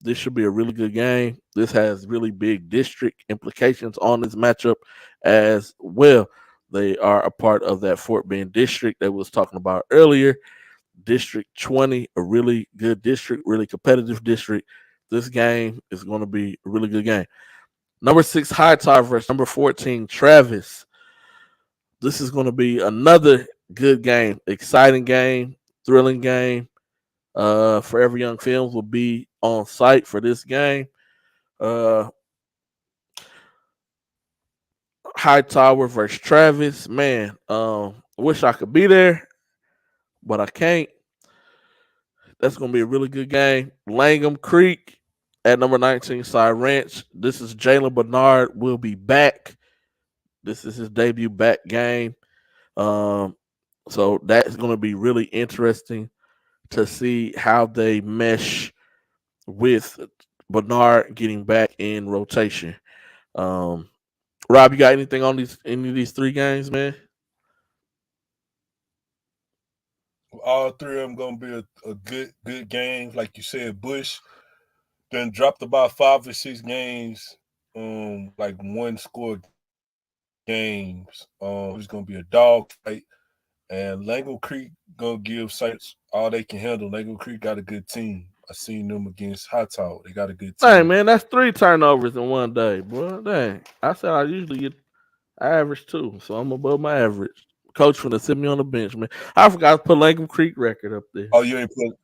Speaker 4: This should be a really good game. This has really big district implications on this matchup as well. They are a part of that Fort Bend district that we was talking about earlier. District 20, a really good district, really competitive district. This game is going to be a really good game. Number 6, Hightower versus number 14, Travis. This is going to be another good game, exciting game, thrilling game. Forever Young Films will be on site for this game. Hightower versus Travis. Man, wish I could be there, but I can't. That's going to be a really good game. Langham Creek at number 19, Side Ranch. This is Jalen Bernard will be back. This is his debut back game. So that's going to be really interesting to see how they mesh with Bernard getting back in rotation. Rob, you got anything on any of these 3 games, man?
Speaker 2: All 3 of them gonna be a good game, like you said. Bush then dropped about 5 or 6 games, like 1-score games. It's gonna be a dog fight, and Langham Creek gonna give Saints all they can handle. Langham Creek got a good team. I seen them against Hightower. They got a good team.
Speaker 4: Hey man, that's 3 turnovers in one day, bro. Dang, I said I usually get average 2, so I'm above my average. Coach finna sit me on the bench, man. I forgot to put Langham Creek record up there.
Speaker 2: Oh, you ain't put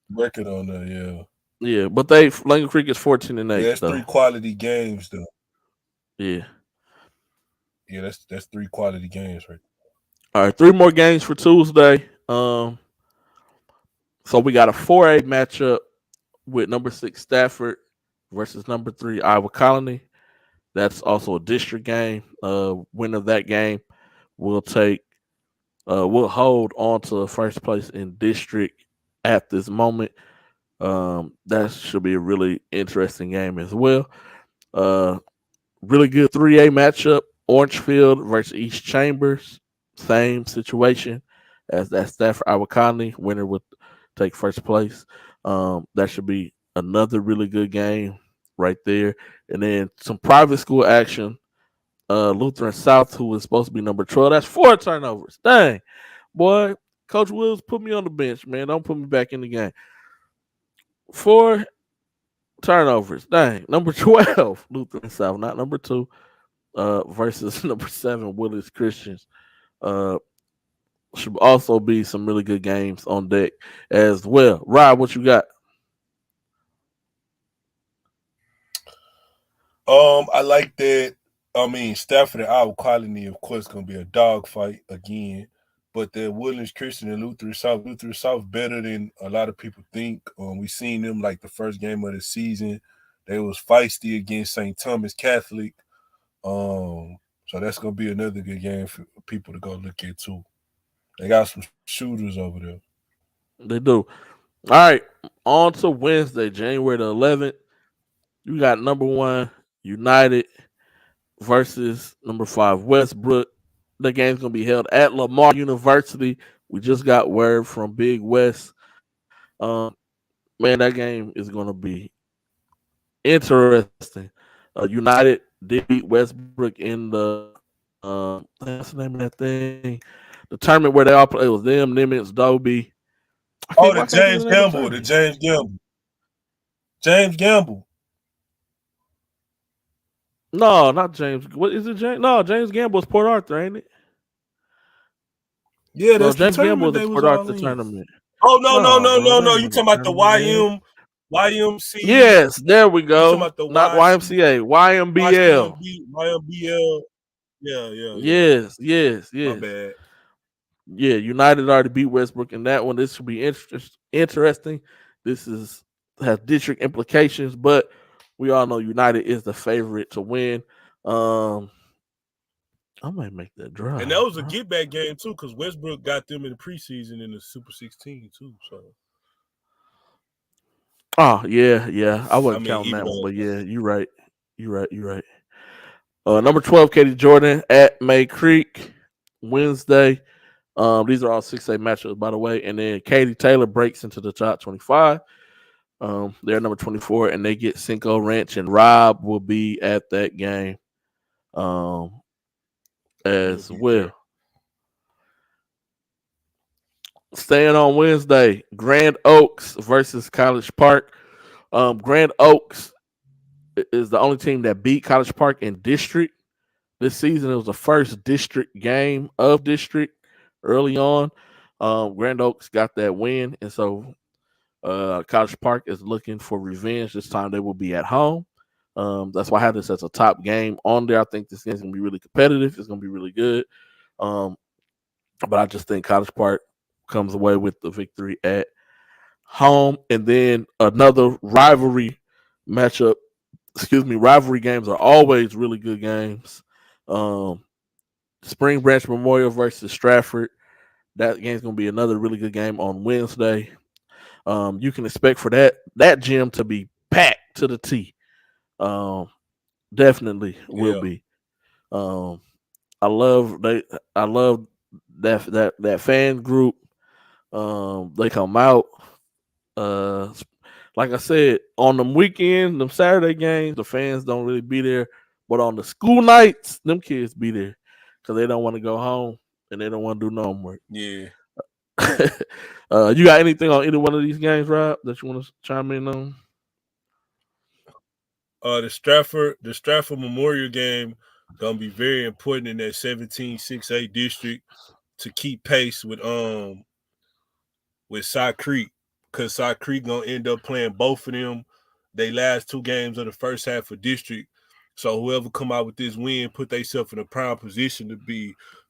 Speaker 2: record on there, yeah.
Speaker 4: Yeah, but Lincoln Creek is 14-8
Speaker 2: Yeah, that's
Speaker 4: though.
Speaker 2: 3 quality games though.
Speaker 4: Yeah.
Speaker 2: Yeah, that's 3 quality games right.
Speaker 4: All right, 3 more games for Tuesday. So we got a 4A matchup with number 6 Stafford versus number 3 Iowa Colony. That's also a district game. Winner of that game will will hold on to first place in district at this moment. That should be a really interesting game as well. Uh, really good 3A matchup. Orangefield versus East Chambers. Same situation as that Stafford Iowa Colony. Winner would take first place. That should be another really good game right there. And then some private school action. Lutheran South, who was supposed to be number 12. That's 4 turnovers. Dang. Boy, Coach Wills put me on the bench, man. Don't put me back in the game. 4 turnovers. Dang. Number 12, Lutheran South, not number 2, versus number 7, Willis Christians. Should also be some really good games on deck as well. Rob, what you got?
Speaker 2: I like that. I mean, Stafford and Iowa Colony, of course, going to be a dogfight again. But the Woodlands Christian and Lutheran South better than a lot of people think. We seen them like the first game of the season. They was feisty against St. Thomas Catholic. So that's going to be another good game for people to go look at too. They got some shooters over there.
Speaker 4: They do. All right, on to Wednesday, January the 11th. You got number 1 United versus number 5 Westbrook. The game's gonna be held at Lamar University. We just got word from Big West. Man, that game is gonna be interesting. United did beat Westbrook in the what's the name of that thing? The tournament where they all play. It was them, Nimitz, Dobie.
Speaker 2: The James Gamble. James Gamble.
Speaker 4: No, not James. What is it, James? No, James Gamble is Port Arthur, ain't it?
Speaker 2: Yeah, that's
Speaker 4: James
Speaker 2: the
Speaker 4: Gamble
Speaker 2: tournament
Speaker 4: is the Port Arthur tournament.
Speaker 2: Oh no! You talking about the YMCA?
Speaker 4: Yes, there we go.
Speaker 2: You talking about the
Speaker 4: not YMCA, YMBL.
Speaker 2: YMBL. Yeah.
Speaker 4: Yes.
Speaker 2: My bad.
Speaker 4: Yeah, United already beat Westbrook in that one. This should be interesting. This has district implications, but we all know United is the favorite to win. I might make that drive.
Speaker 2: And that was a get back game too, because Westbrook got them in the preseason in the Super 16 too. So.
Speaker 4: Oh yeah. I wasn't counting that one, but yeah, you're right. Number 12, Katie Jordan at May Creek Wednesday. These are all 6A matchups, by the way. And then Katie Taylor breaks into the top 25. They're number 24, and they get Cinco Ranch, and Rob will be at that game as well. Staying on Wednesday, Grand Oaks versus College Park. Grand Oaks is the only team that beat College Park in district this season. It was the first district game of district early on. Grand Oaks got that win, and so College Park is looking for revenge. This time they will be at home. That's why I have this as a top game on there. I think this game's going to be really competitive. It's going to be really good. But I just think College Park comes away with the victory at home. And then another rivalry matchup. Rivalry games are always really good games. Spring Branch Memorial versus Stratford. That game's going to be another really good game on Wednesday. You can expect for that gym to be packed to the T. Definitely will be. I love that fan group. They come out. Like I said, on them weekends, them Saturday games, the fans don't really be there. But on the school nights, them kids be there because they don't want to go home and they don't want to do no homework.
Speaker 2: Yeah.
Speaker 4: You got anything on either one of these games, Rob, that you want to chime in on?
Speaker 2: The Stratford Memorial game gonna be very important in that 17-6A district to keep pace with Cy Creek, because Side Creek gonna end up playing both of them. They last 2 games of the first half of district. So whoever come out with this win put themselves in a prime position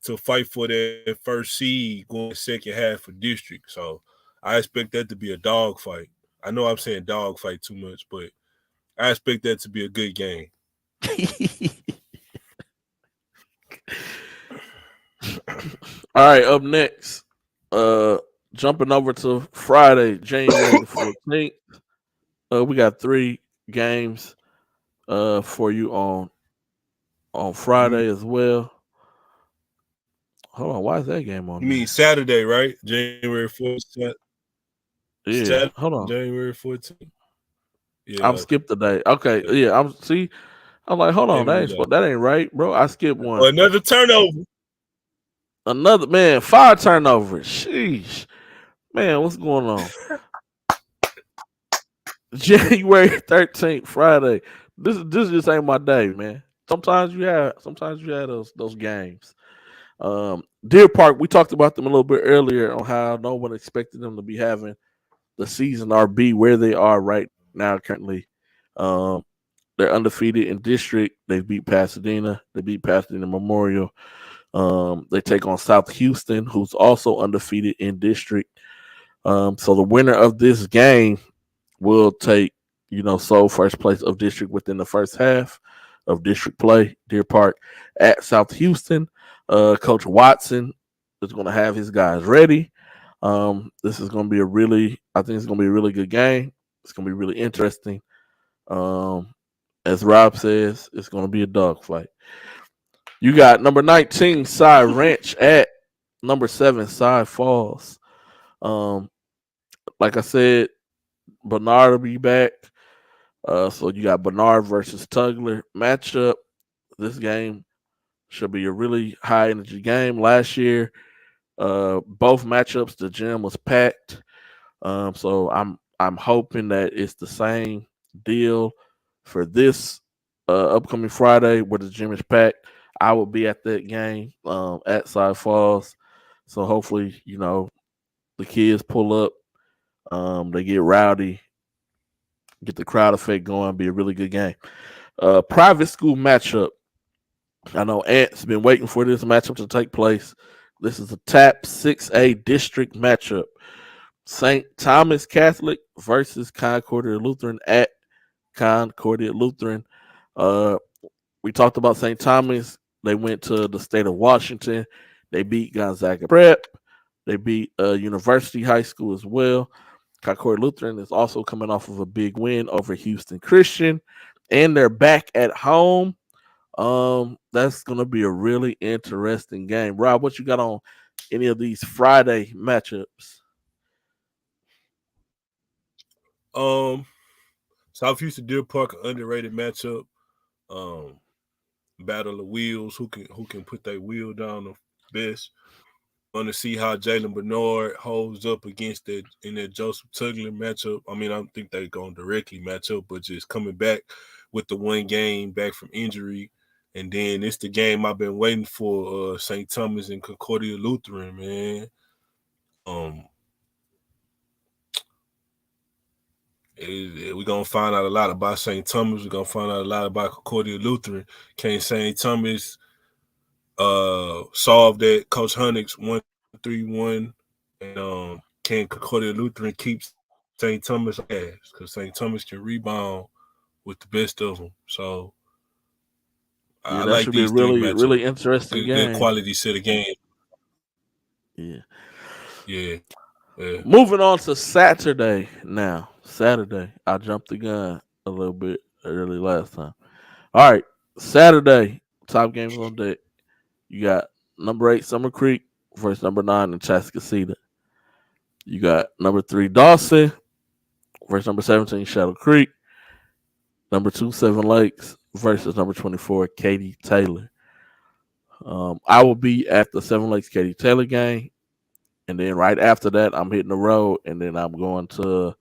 Speaker 2: to fight for that first seed going second half of district. So I expect that to be a dog fight. I know I'm saying dog fight too much, but I expect that to be a good game.
Speaker 4: All right, up next, jumping over to Friday, January the 14th. We got 3 games for you on Friday as well. Hold on, why is that game on?
Speaker 2: You mean Saturday, right? January 14th.
Speaker 4: Yeah,
Speaker 2: Saturday,
Speaker 4: hold on.
Speaker 2: January 14th.
Speaker 4: Yeah, I'm skipped the day. Okay, yeah, I'm like, hold on, that ain't right, bro. I skipped one.
Speaker 2: Another turnover.
Speaker 4: Another man, 5 turnovers. Sheesh, man, what's going on? January 13th, Friday. This just ain't my day, man. Sometimes you have those games. Deer Park, we talked about them a little bit earlier on how no one expected them to be having the season RB where they are right now currently. They're undefeated in district. They beat Pasadena. They beat Pasadena Memorial. They take on South Houston, who's also undefeated in district. So the winner of this game will take, sole first place of district within the first half of district play. Deer Park at South Houston. Coach Watson is going to have his guys ready. This is going to be I think it's going to be a really good game. It's going to be really interesting. As Rob says, it's going to be a dogfight. You got number 19, Cy Ranch at number 7, Cy Falls. Like I said, Bernard will be back. So you got Bernard versus Tugler matchup. This game should be a really high energy game. Last year, both matchups, the gym was packed. So I'm hoping that it's the same deal for this upcoming Friday where the gym is packed. I will be at that game at Side Falls. So hopefully, the kids pull up, they get rowdy, get the crowd effect going, be a really good game. Private school matchup. I know Ant's been waiting for this matchup to take place. This is a TAP 6A district matchup. St. Thomas Catholic versus Concordia Lutheran at Concordia Lutheran. We talked about St. Thomas. They went to the state of Washington. They beat Gonzaga Prep. They beat University High School as well. Concordia Lutheran is also coming off of a big win over Houston Christian. And they're back at home. That's going to be a really interesting game. Rob, what you got on any of these Friday matchups?
Speaker 2: South Houston Deer Park, underrated matchup. Battle of wheels. Who can put that wheel down the best? Want to see how Jalen Bernard holds up against that in that Joseph Tugler matchup. I mean, I don't think they're going to directly match up, but just coming back with the one game back from injury. And then it's the game I've been waiting for, St. Thomas and Concordia Lutheran, man. We're going to find out a lot about St. Thomas. We're going to find out a lot about Concordia Lutheran. Can St. Thomas solve that Coach Honey's 1-3-1? And can Concordia Lutheran keep St. Thomas ass? Because St. Thomas can rebound with the best of them. So
Speaker 4: I like should these be a really interesting game.
Speaker 2: Good quality set of games.
Speaker 4: Yeah. Moving on to Saturday now. Saturday. I jumped the gun a little bit early last time. All right. Saturday. Top games on deck. You got number 8, Summer Creek versus number 9 in Chaskasita. You got number 3, Dawson versus number 17, Shadow Creek. Number 2, Seven Lakes versus number 24, Katie Taylor. I will be at the Seven Lakes Katie Taylor game. And then right after that, I'm hitting the road. And then I'm going to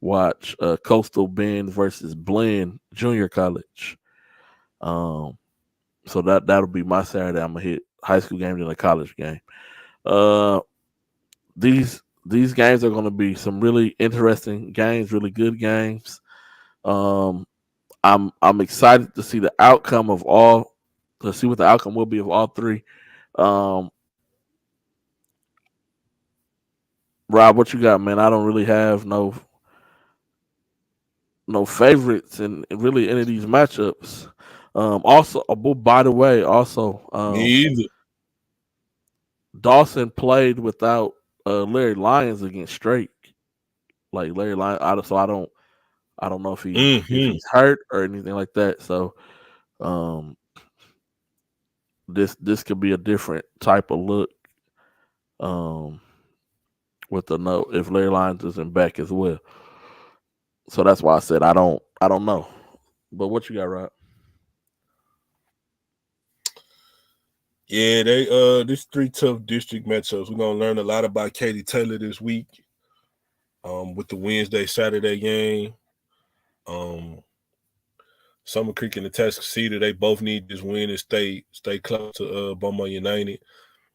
Speaker 4: watch Coastal Bend versus Blinn Junior College. So that'll be my Saturday. I'm going to hit high school games and a college game. These these games are going to be some really interesting games, really good games. Um, I'm excited to see the outcome of all. To see what the outcome will be of all three. Um, Rob, what you got, man? I don't really have no favorites in really any of these matchups. Also, by the way, also
Speaker 2: Me either.
Speaker 4: Dawson played without Larry Lyons against Straight. Like Larry Lyons, so I don't know if
Speaker 2: Mm-hmm.
Speaker 4: he's hurt or anything like that. So um, this could be a different type of look. Um, with the note if Larry Lyons isn't back as well. So that's why I said I don't know. But what you got, Rob?
Speaker 2: Yeah, this 3 tough district matchups. We're gonna learn a lot about Katie Taylor this week. With the Wednesday, Saturday game. Summer Creek and the Tascasita, they both need this win and stay close to Beaumont United.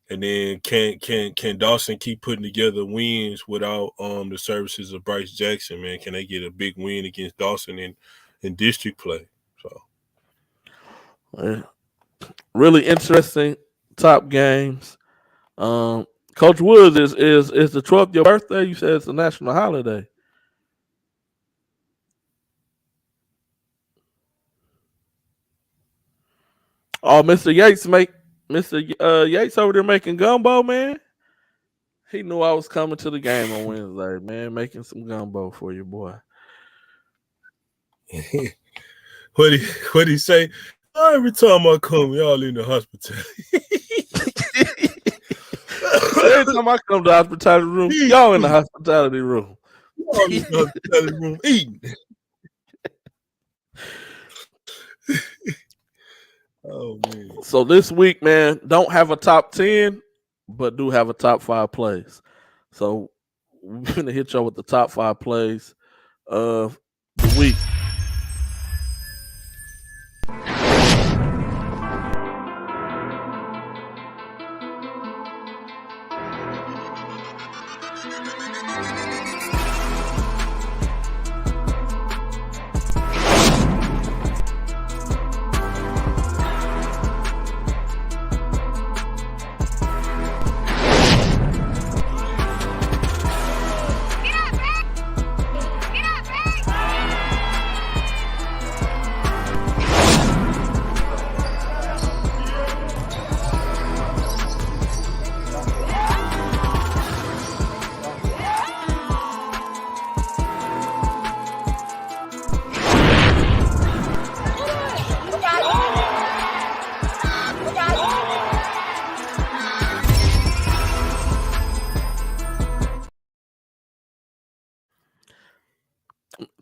Speaker 2: And then can Dawson keep putting together wins without the services of Bryce Jackson, man? Can they get a big win against Dawson in district play? So
Speaker 4: Really interesting top games. Coach Woods is the 12th your birthday? You said it's a national holiday. Oh, Mr. Yates over there making gumbo, man. He knew I was coming to the game on Wednesday, man, making some gumbo for you, boy.
Speaker 2: what he say? Oh, every time I come, y'all in the hospitality.
Speaker 4: Every time I come to the hospitality room, y'all in the hospitality room.
Speaker 2: Y'all in the hospitality room eating. Oh man.
Speaker 4: So this week, man, don't have a top 10, but do have a top 5 plays. So we're gonna hit y'all with the top 5 plays of the week.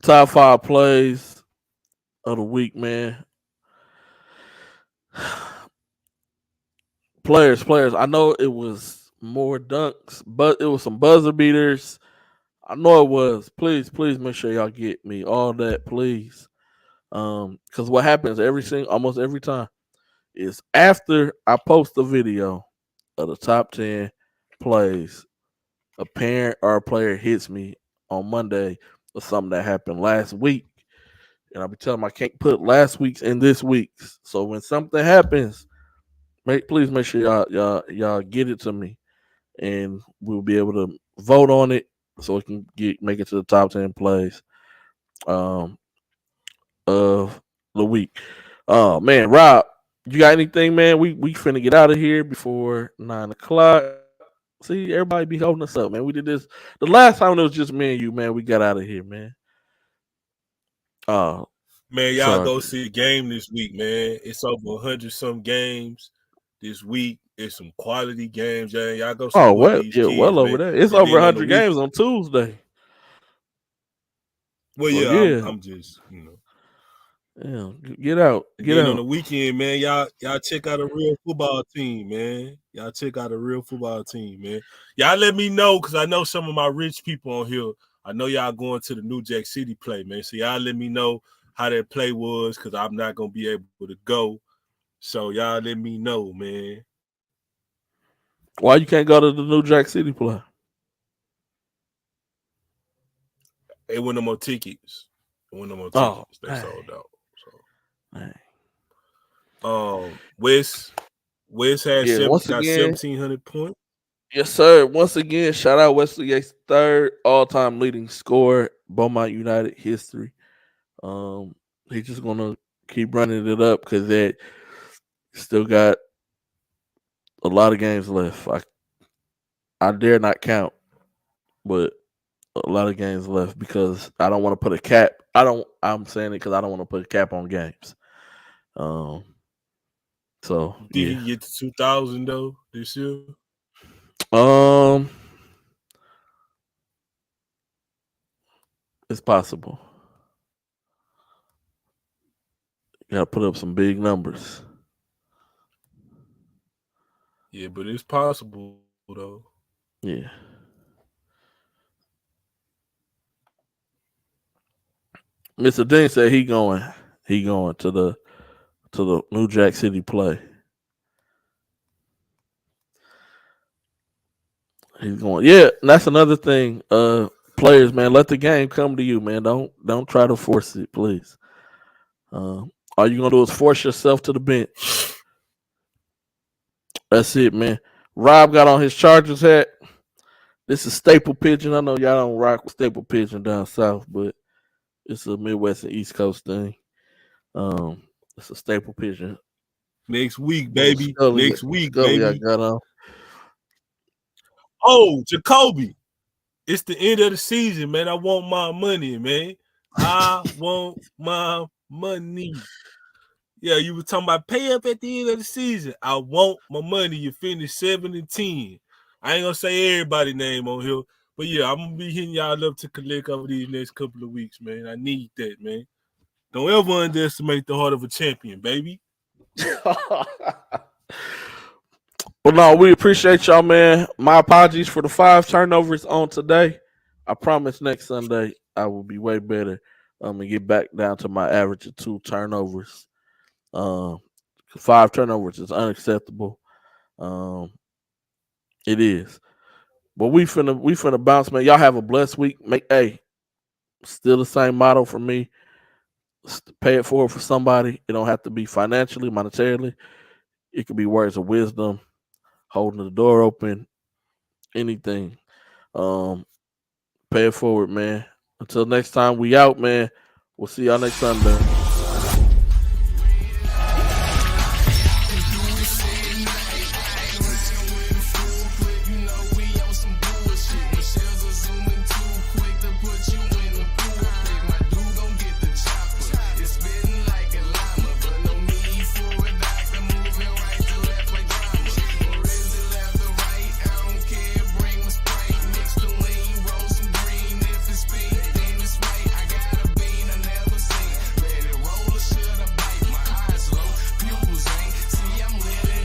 Speaker 4: Top 5 plays of the week, man. Players. I know it was more dunks, but it was some buzzer beaters. I know it was. Please make sure y'all get me all that, please. Because what happens almost every time is after I post a video of the top 10 plays, a parent or a player hits me on Monday or something that happened last week. And I'll be telling them I can't put last week's in this week's. So when something happens, please make sure y'all get it to me, and we'll be able to vote on it so it can make it to the top 10 plays of the week. Oh man, Rob, you got anything, man? We finna get out of here before 9:00. See, everybody be holding us up, man. We did this the last time it was just me and you, man. We got out of here, man.
Speaker 2: Man, y'all go see the game this week, man. It's over 100 some games this week. It's some quality games, y'all go support these kids,
Speaker 4: well over
Speaker 2: man.
Speaker 4: there. It's
Speaker 2: and
Speaker 4: over 100 games on Tuesday.
Speaker 2: Well, so, yeah, I'm just,
Speaker 4: Yeah, get out.
Speaker 2: Get out. On the weekend, man, y'all check out a real football team, man. Y'all check out a real football team, man. Y'all let me know, because I know some of my rich people on here. I know y'all going to the New Jack City play, man. So y'all let me know how that play was, because I'm not going to be able to go. So y'all let me know, man.
Speaker 4: Why you can't go to the New Jack City play?
Speaker 2: They went no more tickets. They
Speaker 4: Oh,
Speaker 2: They
Speaker 4: dang.
Speaker 2: sold out.
Speaker 4: Dang.
Speaker 2: So, West had
Speaker 4: Yeah, once
Speaker 2: got
Speaker 4: again,
Speaker 2: 1,700 points.
Speaker 4: yes, sir. Once again, shout out Wesley Yates, third all-time leading scorer, Beaumont United history. He's just gonna keep running it up because they still got a lot of games left. I dare not count, but a lot of games left because I don't want to put a cap. I'm saying it because I don't want to put a cap on games. So
Speaker 2: You think
Speaker 4: yeah.
Speaker 2: he can get to 2,000 though this year?
Speaker 4: It's possible. You gotta put up some big numbers.
Speaker 2: Yeah, but it's possible though.
Speaker 4: Yeah. Mr. Dean said he going to the New Jack City play. He's going. Yeah, and that's another thing. Players, man, let the game come to you, man. Don't try to force it, please. All you gonna do is force yourself to the bench. That's it, man. Rob got on his Chargers hat. This is staple pigeon. I know y'all don't rock with staple pigeon down south, but it's a Midwest and East Coast thing. It's a staple pigeon.
Speaker 2: Next week, baby. Next week,
Speaker 4: Scully I
Speaker 2: baby.
Speaker 4: got on.
Speaker 2: Oh, Jacoby. It's the end of the season, man. I want my money, man. I want my money. Yeah, you were talking about pay up at the end of the season. I want my money. You finished 7-10. I ain't gonna say everybody's name on here, but yeah, I'm gonna be hitting y'all up to collect over these next couple of weeks, man. I need that, man. Don't ever underestimate the heart of a champion, baby.
Speaker 4: Well, no, we appreciate y'all, man. My apologies for the 5 turnovers on today. I promise next Sunday I will be way better. And get back down to my average of 2 turnovers. 5 turnovers is unacceptable. It is. But we finna bounce, man. Y'all have a blessed week. Still the same motto for me. Pay it forward for somebody. It don't have to be financially, monetarily. It could be words of wisdom, holding the door open, anything. Pay it forward, man. Until next time, we out, man. We'll see y'all next Sunday.